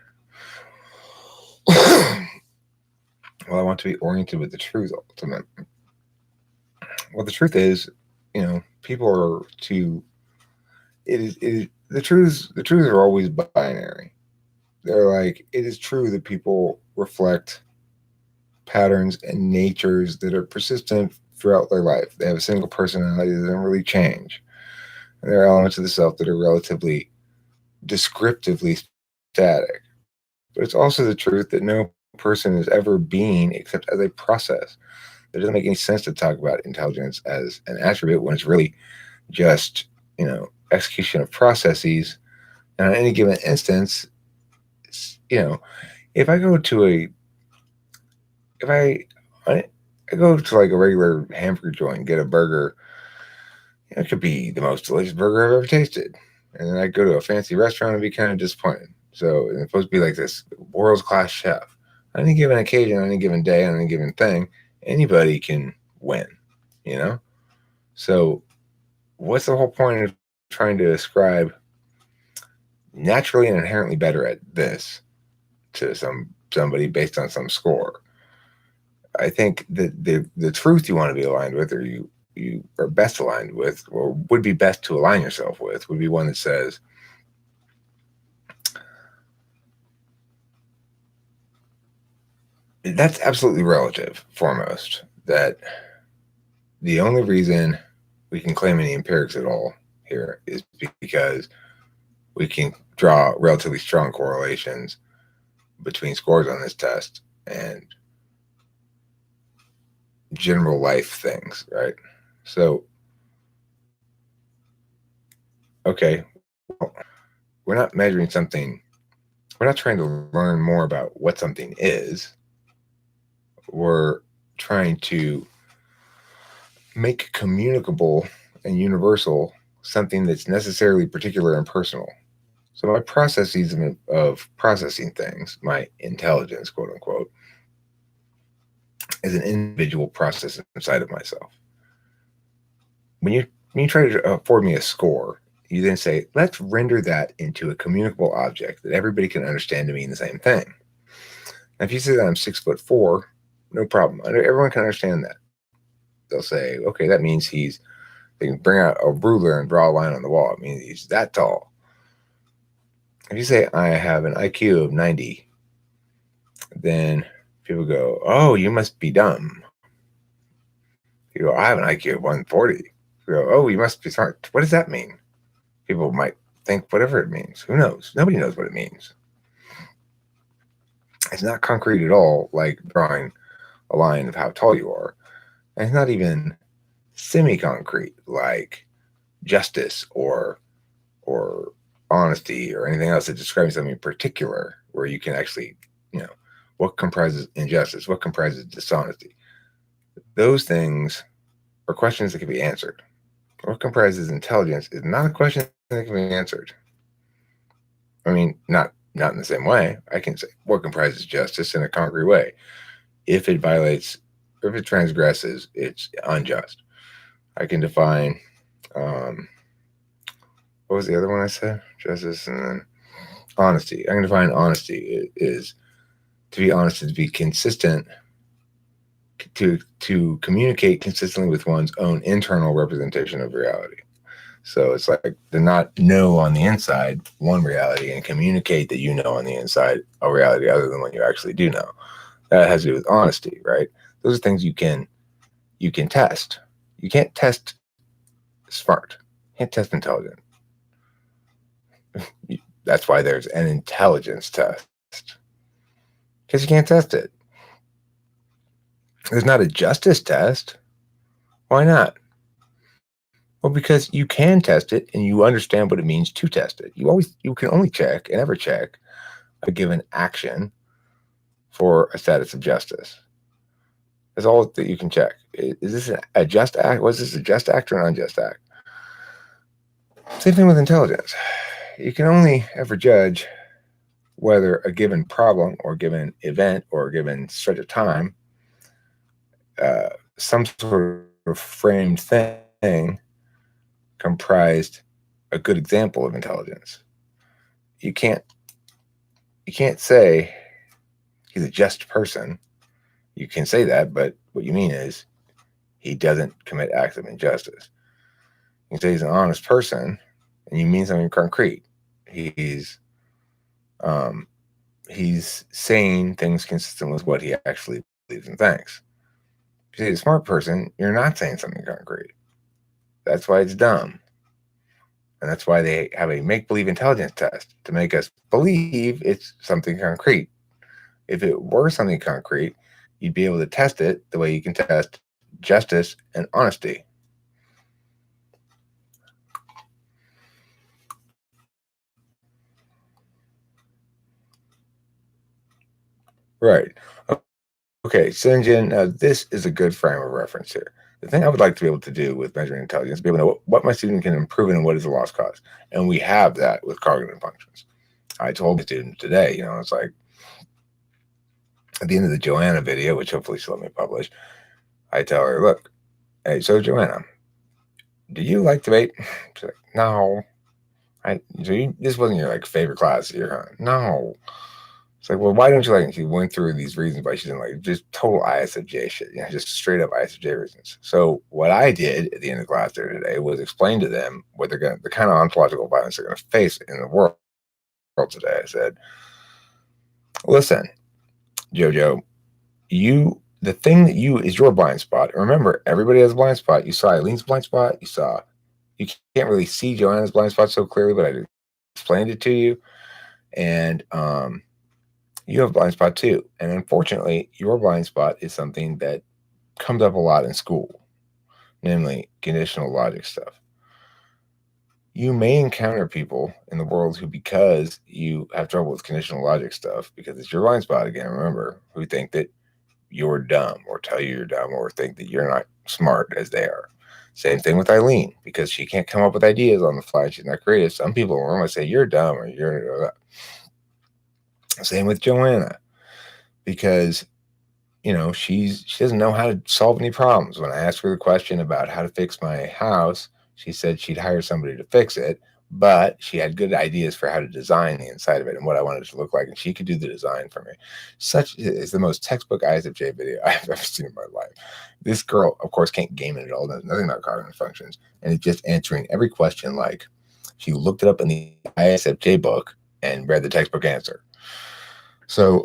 Well, I want to be oriented with the truth ultimately. Well, the truth is, people are too. It is the truths are always binary. They're like, it is true that people reflect patterns and natures that are persistent throughout their life. They have a single personality that doesn't really change. And there are elements of the self that are relatively descriptively static. But it's also the truth that no person is ever being except as a process. It doesn't make any sense to talk about intelligence as an attribute when it's really just, execution of processes. And on any given instance, if I go to if I go to like a regular hamburger joint and get a burger, it could be the most delicious burger I've ever tasted. And then I go to a fancy restaurant and be kind of disappointed. So it's supposed to be like this world class chef. On any given occasion, on any given day, on any given thing, anybody can win, you know? So what's the whole point of trying to ascribe naturally and inherently better at this to somebody based on some score? I think that the truth you want to be aligned with, or you are best aligned with, or would be best to align yourself with, would be one that says, that's absolutely relative, foremost, that the only reason we can claim any empirics at all here is because we can draw relatively strong correlations between scores on this test and general life things, right? So, okay, well, we're not measuring something, we're not trying to learn more about what something is. We're trying to make communicable and universal something that's necessarily particular and personal. So my processes of processing things, my intelligence, quote unquote, is an individual process inside of myself. When you try to afford me a score, you then say, let's render that into a communicable object that everybody can understand to mean the same thing. Now, if you say that I'm 6'4", no problem. Everyone can understand that. They'll say, okay, that means they can bring out a ruler and draw a line on the wall. It means he's that tall. If you say I have an IQ of 90, then people go, oh, you must be dumb. You go, I have an IQ of 140. You go, oh, you must be smart. What does that mean? People might think whatever it means. Who knows? Nobody knows what it means. It's not concrete at all, like drawing a line of how tall you are. And it's not even semi-concrete, like justice or honesty or anything else that describes something in particular, where you can actually, what comprises injustice, what comprises dishonesty. Those things are questions that can be answered. What comprises intelligence is not a question that can be answered. I mean, not in the same way. I can say what comprises justice in a concrete way. If it violates, or if it transgresses, it's unjust. I can define, what was the other one I said? Justice and then honesty. I can define honesty is to be honest, is to be consistent, to communicate consistently with one's own internal representation of reality. So it's like to not know on the inside one reality and communicate that you know on the inside a reality other than what you actually do know. That has to do with honesty, right? Those are things you can test. You can't test smart. You can't test intelligent. That's why there's an intelligence test, because you can't test it. There's not a justice test. Why not? Well, because you can test it and you understand what it means to test it. You can only check and ever check a given action for a status of justice. That's all that you can check. Is this a just act? Was this a just act or an unjust act? Same thing with intelligence. You can only ever judge whether a given problem or given event or a given stretch of time, some sort of framed thing comprised a good example of intelligence. You can't say he's a just person You can say that, but what you mean is he doesn't commit acts of injustice. You can say he's an honest person, and you mean something concrete. He's um, he's saying things consistent with what he actually believes and thinks. If you say a smart person, you're not saying something concrete. That's why it's dumb. And that's why they have a make believe intelligence test to make us believe it's something concrete. If it were something concrete, you'd be able to test it the way you can test justice and honesty. Right. Okay, Sinjin, this is a good frame of reference here. The thing I would like to be able to do with measuring intelligence is be able to know what my student can improve in and what is a lost cause. And we have that with cognitive functions. I told my student today, it's like at the end of the Joanna video, which hopefully she'll let me publish, I tell her, look, hey, so Joanna, do you like debate? She's like, no. This wasn't your favorite class of your huh? No. It's like, well, why don't you like it? She went through these reasons why she didn't like it. Just total ISFJ shit, just straight up ISFJ reasons. So what I did at the end of the class there today was explain to them what the kind of ontological violence they're going to face in the world today. I said, listen, Jojo, the thing that is your blind spot. Remember, everybody has a blind spot. You saw Eileen's blind spot. You can't really see Joanna's blind spot so clearly, but I explained it to you. And you have a blind spot too. And unfortunately, your blind spot is something that comes up a lot in school, namely conditional logic stuff. You may encounter people in the world who, because you have trouble with conditional logic stuff, because it's your blind spot again, remember, who think that you're dumb or tell you you're dumb or think that you're not smart as they are. Same thing with Eileen, because she can't come up with ideas on the fly. She's not creative. Some people will normally say you're dumb or you're. Same with Joanna, because she doesn't know how to solve any problems. When I asked her the question about how to fix my house, she said she'd hire somebody to fix it, but she had good ideas for how to design the inside of it and what I wanted it to look like, and she could do the design for me. Such is the most textbook ISFJ video I've ever seen in my life. This girl, of course, can't game it at all. Knows nothing about cognitive functions, and it's just answering every question like she looked it up in the ISFJ book and read the textbook answer. So,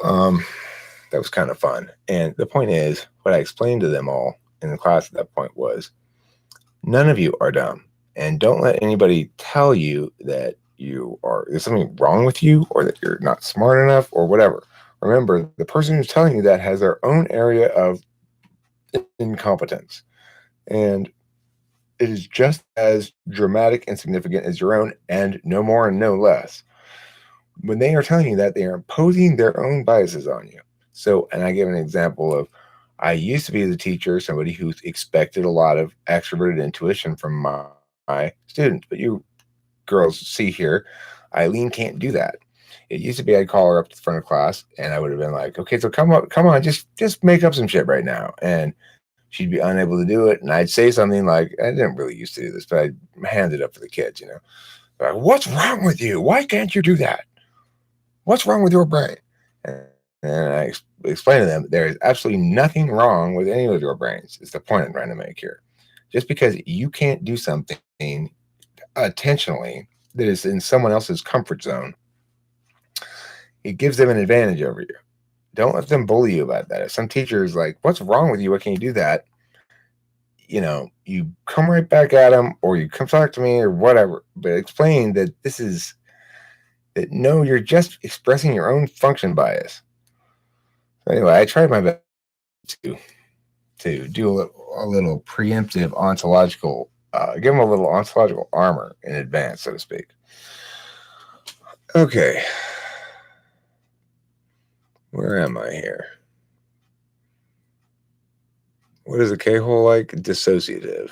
that was kind of fun. And the point is, what I explained to them all in the class at that point was, none of you are dumb. And don't let anybody tell you that there's something wrong with you or that you're not smart enough or whatever. Remember, the person who's telling you that has their own area of incompetence. And it is just as dramatic and significant as your own, and no more and no less. When they are telling you that, they are imposing their own biases on you. So, and I give an example of, I used to be the teacher, somebody who expected a lot of extroverted intuition from my students. But you girls see here, Eileen can't do that. It used to be I'd call her up to the front of class and I would have been like, okay, so come on, just make up some shit right now. And she'd be unable to do it. And I'd say something like, I didn't really used to do this, but I'd hand it up for the kids, Like, what's wrong with you? Why can't you do that? What's wrong with your brain? And I explain to them there is absolutely nothing wrong with any of your brains. It's the point I'm trying to make here. Just because you can't do something intentionally that is in someone else's comfort zone, it gives them an advantage over you. Don't let them bully you about that. If some teacher is like, what's wrong with you? Why can't you do that? You come right back at them, or you come talk to me or whatever, but explain that no, you're just expressing your own function bias. Anyway, I tried my best to do a little preemptive ontological, give them a little ontological armor in advance, so to speak. Okay. Where am I here? What is a K-hole like? Dissociative.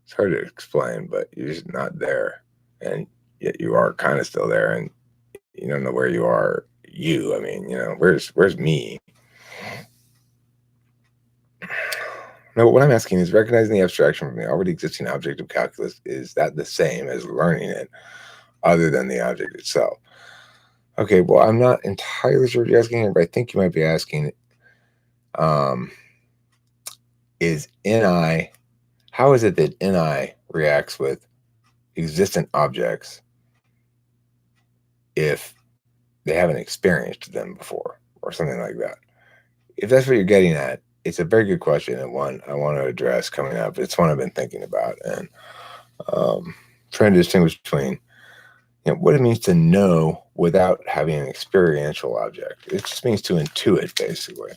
It's hard to explain, but you're just not there. And yet you are kind of still there, and you don't know where you are. I mean, where's me? No, what I'm asking is, recognizing the abstraction from the already existing object of calculus, is that the same as learning it other than the object itself? Okay, well, I'm not entirely sure what you're asking, but I think you might be asking, is Ni, how is it that Ni reacts with existent objects if they haven't experienced them before or something like that? If that's what you're getting at, it's a very good question and one I want to address coming up. It's one I've been thinking about and trying to distinguish between what it means to know without having an experiential object. It just means to intuit, basically.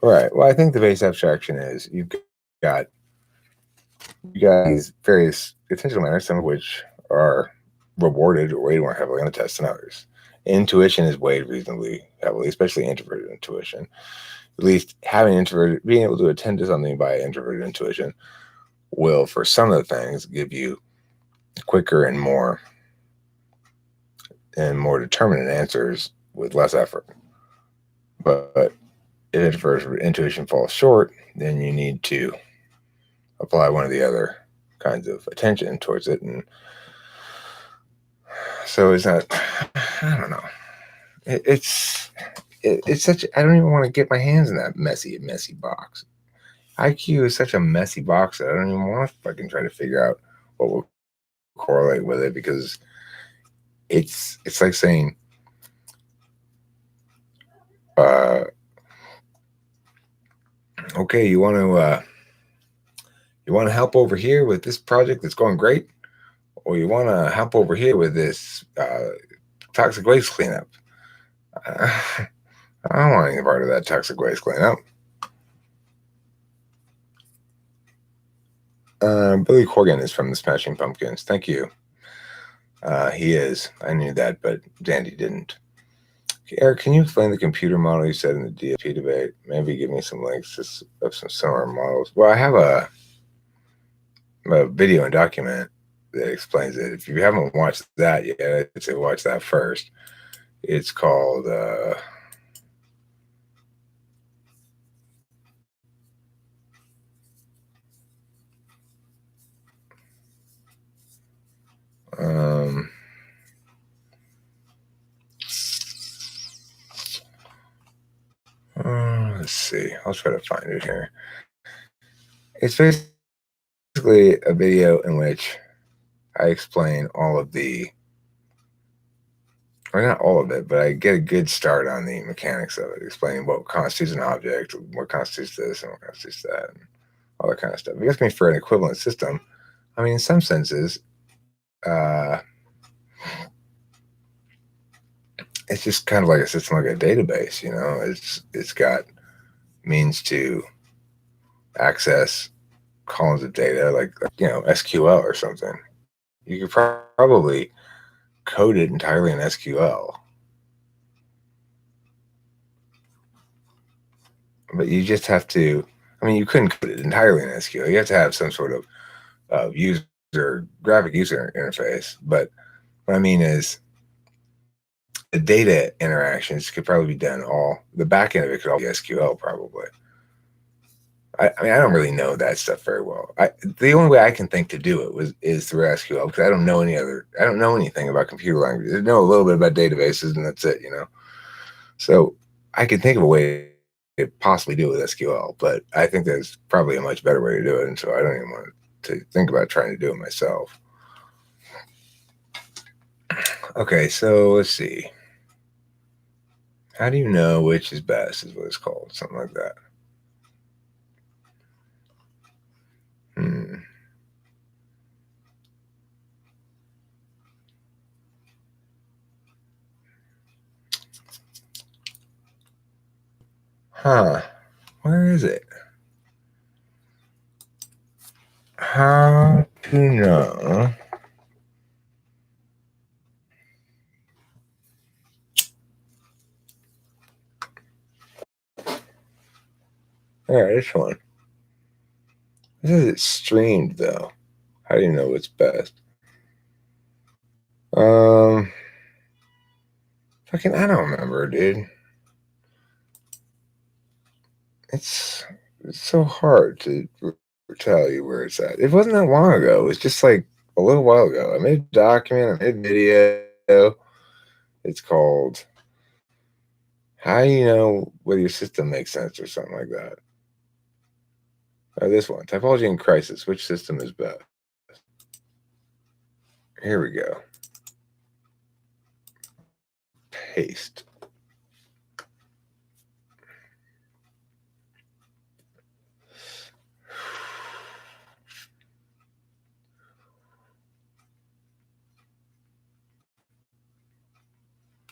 All right. Well, I think the base abstraction is got you got these various attentional matters, some of which are rewarded or weighed more heavily on the test than others. Intuition is weighed reasonably heavily, especially introverted intuition. At least being able to attend to something by introverted intuition will, for some of the things, give you quicker and more determinate answers with less effort. But if introverted intuition falls short, then you need to apply one of the other kinds of attention towards it. And so it's not, I don't know. It's such, I don't even want to get my hands in that messy box. IQ is such a messy box that I don't even want to fucking try to figure out what will correlate with it, because it's like saying, okay, you want to help over here with this project that's going great, or you want to help over here with this toxic waste cleanup. I don't want any part of that toxic waste cleanup. Billy Corgan is from the Smashing Pumpkins. Thank you. He is. I knew that, but Zandy didn't. Eric, can you explain the computer model you said in the DSP debate? Maybe give me some links of some similar models. Well, I have a video and document that explains it. If you haven't watched that yet, I'd say watch that first. It's called let's see. I'll try to find it here. It's basically a video in which I explain all of the, or not all of it, but I get a good start on the mechanics of it, explaining what constitutes an object, what constitutes this, and what constitutes that, and all that kind of stuff. If you ask me for an equivalent system, I mean, in some senses, it's just kind of like a system, like a database. It's got means to access columns of data, like SQL or something. You could probably code it entirely in SQL, but you just have to. I mean, you couldn't code it entirely in SQL. You have to have some sort of graphic user interface. But what I mean is, the data interactions could probably be done the back end of it could all be SQL probably. I mean, I don't really know that stuff very well. The only way I can think to do it is through SQL, because I don't know anything about computer languages. I know a little bit about databases, and that's it, So I could think of a way to possibly do it with SQL, but I think there's probably a much better way to do it, and so I don't even want to think about trying to do it myself. Okay, so let's see. How do you know which is best, is what it's called, something like that. Huh. Where is it? How to know. All right, this one. This is it streamed, though. How do you know what's best? Fucking, I don't remember, dude. It's so hard to tell you where it's at. It wasn't that long ago. It was just like a little while ago. I made a document, I made a video. It's called How You Know Whether Your System Makes Sense or something like that. This one, Typology in Crisis, which system is best? Here we go. Paste.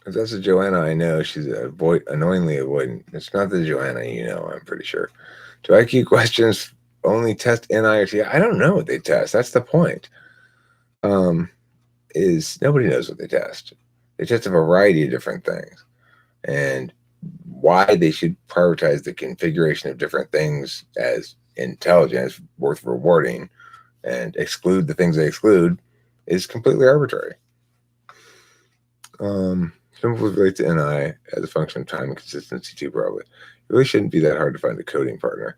If that's a Joanna I know, she's annoyingly avoidant. It's not the Joanna you know, I'm pretty sure. Do IQ questions only test NI or TI? I don't know what they test. That's the point. Is nobody knows what they test. They test a variety of different things. And why they should prioritize the configuration of different things as intelligence worth rewarding and exclude the things they exclude is completely arbitrary. Symbols relate to NI as a function of time and consistency too, probably. It really shouldn't be that hard to find a coding partner.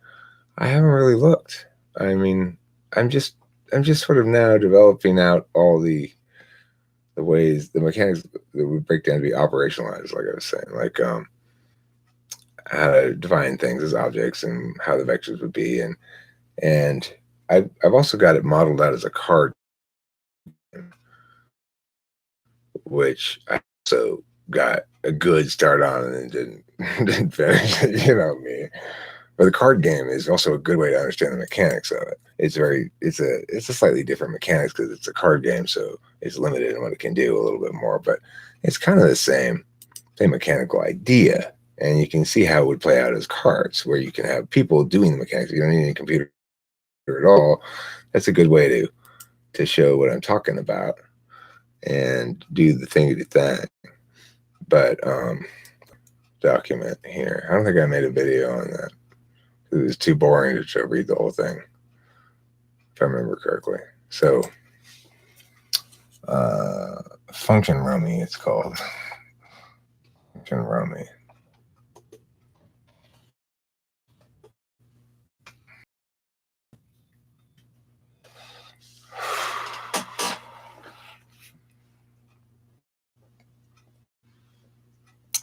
I haven't really looked. I mean, I'm just sort of now developing out all the ways, the mechanics that would break down to be operationalized, like I was saying, like how to define things as objects and how the vectors would be, and I've also got it modeled out as a card, which I also got a good start on and then didn't finish it, you know me. But the card game is also a good way to understand the mechanics of it. It's a slightly different mechanics because it's a card game, so it's limited in what it can do a little bit more. But it's kind of the same mechanical idea, and you can see how it would play out as cards, where you can have people doing the mechanics. You don't need any computer at all. That's a good way to show what I'm talking about and do the thing. But document here. I don't think I made a video on that. It was too boring to read the whole thing, if I remember correctly. So, function roaming, it's called. Function roaming.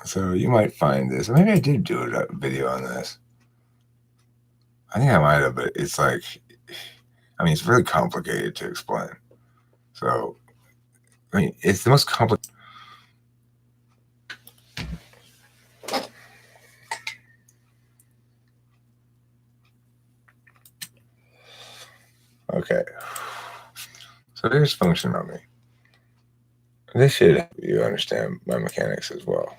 So you might find this. Maybe I did do a video on this. I think I might have, but it's like, I mean, it's really complicated to explain. So, I mean, it's the most complicated. Okay. So here's function roaming. This should help you understand my mechanics as well.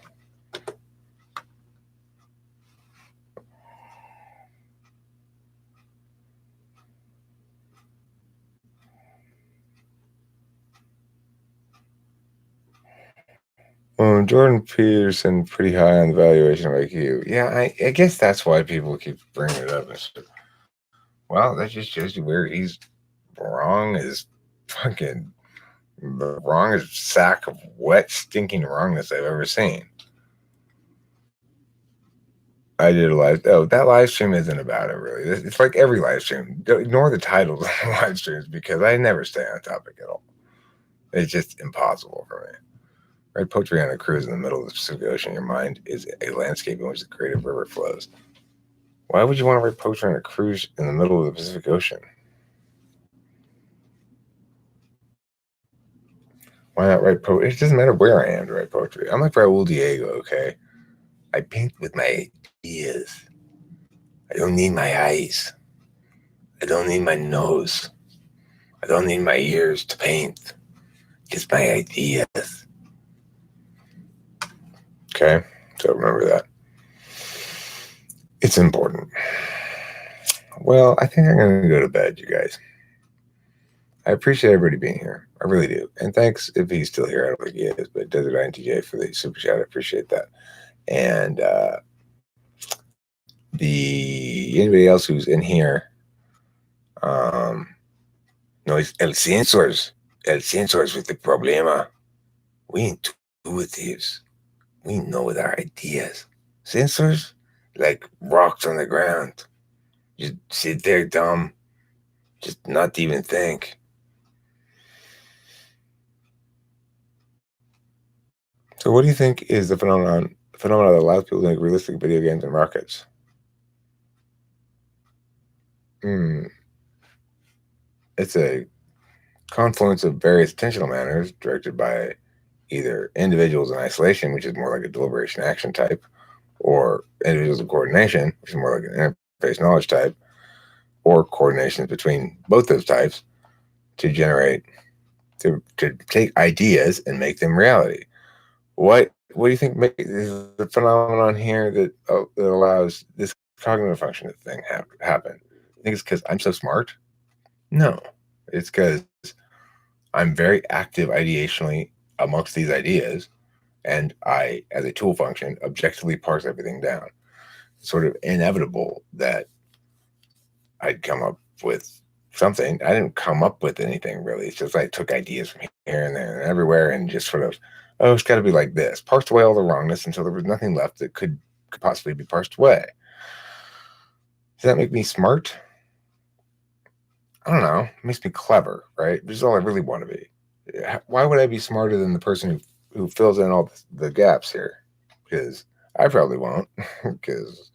Jordan Peterson pretty high on the valuation of IQ. Yeah, I guess that's why people keep bringing it up. Well, that just shows you where he's wrong as fucking the wrongest sack of wet, stinking wrongness I've ever seen. I did a live. Oh, that live stream isn't about it, really. It's like every live stream. Ignore the titles of live streams because I never stay on topic at all. It's just impossible for me. Write poetry on a cruise in the middle of the Pacific Ocean. Your mind is a landscape in which the creative river flows. Why would you want to write poetry on a cruise in the middle of the Pacific Ocean? Why not write poetry? It doesn't matter where I am to write poetry. I'm like Raul Diego, okay? I paint with my ideas. I don't need my eyes. I don't need my nose. I don't need my ears to paint. Just my ideas. Okay? So remember that. It's important. Well, I think I'm going to go to bed, you guys. I appreciate everybody being here. I really do. And thanks if he's still here. I don't think he is, but Desert INTJ for the super chat. I appreciate that. And anybody else who's in here, no, it's el sensors with the problema. We intuitives. We know with our ideas. Sensors, like rocks on the ground. Just sit there dumb. Just not even think. So what do you think is the phenomenon that allows people to make realistic video games and rockets? Hmm. It's a confluence of various intentional manners directed by either individuals in isolation, which is more like a deliberation action type, or individuals in coordination, which is more like an interface knowledge type, or coordinations between both those types to generate to take ideas and make them reality. What do you think is the phenomenon here that allows this cognitive function thing happen? I think it's because I'm so smart. No, it's because I'm very active ideationally amongst these ideas, and I, as a tool function, objectively parse everything down. It's sort of inevitable that I'd come up with something. I didn't come up with anything really. It's just I took ideas from here and there and everywhere and just sort of, oh, it's got to be like this. Parsed away all the wrongness until there was nothing left that could possibly be parsed away. Does that make me smart? I don't know. It makes me clever, right? Which is all I really want to be. Why would I be smarter than the person who fills in all the gaps here? Because I probably won't. Because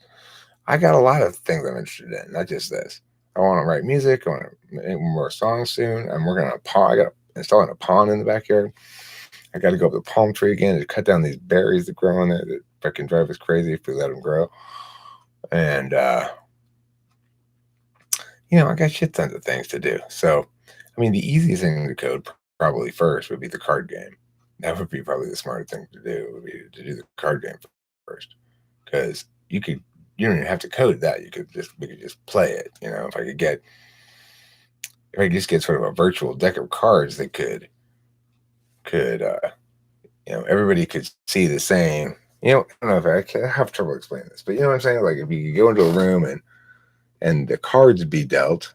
I got a lot of things I'm interested in, not just this. I want to write music. I want to make more songs soon. I'm working on a pond. I got installing a pond in the backyard. I got to go up the palm tree again to cut down these berries that grow on there that fucking drive us crazy if we let them grow. And I got shit tons of things to do. So, I mean, the easiest thing to code probably first would be the card game. That would be probably the smartest thing to do. Would be to do the card game first, because you don't even have to code that. We could just play it. If I could just get sort of a virtual deck of cards that could everybody could see the same. I don't know if I have trouble explaining this, but you know what I'm saying? Like if you could go into a room and the cards be dealt,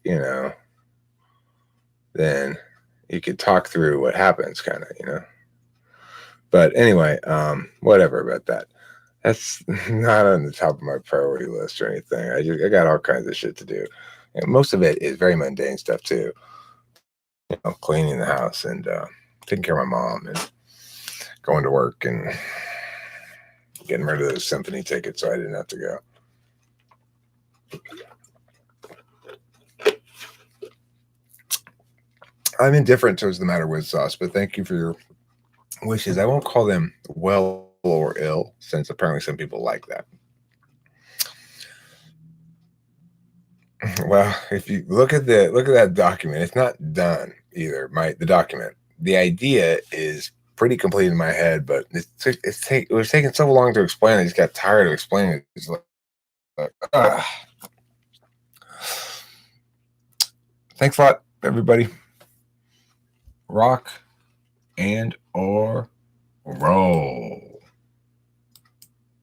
then you could talk through what happens, kind of. But anyway, whatever about that. That's not on the top of my priority list or anything. I got all kinds of shit to do. And most of it is very mundane stuff too. Cleaning the house and taking care of my mom and going to work and getting rid of those symphony tickets so I didn't have to go. I'm indifferent towards the matter with sauce, but thank you for your wishes. I won't call them well or ill, since apparently some people like that. Well, if you look at that document, it's not done either. The document, the idea is pretty complete in my head, but it was taking so long to explain. I just got tired of explaining it. It's like, thanks a lot, everybody. Rock and or roll.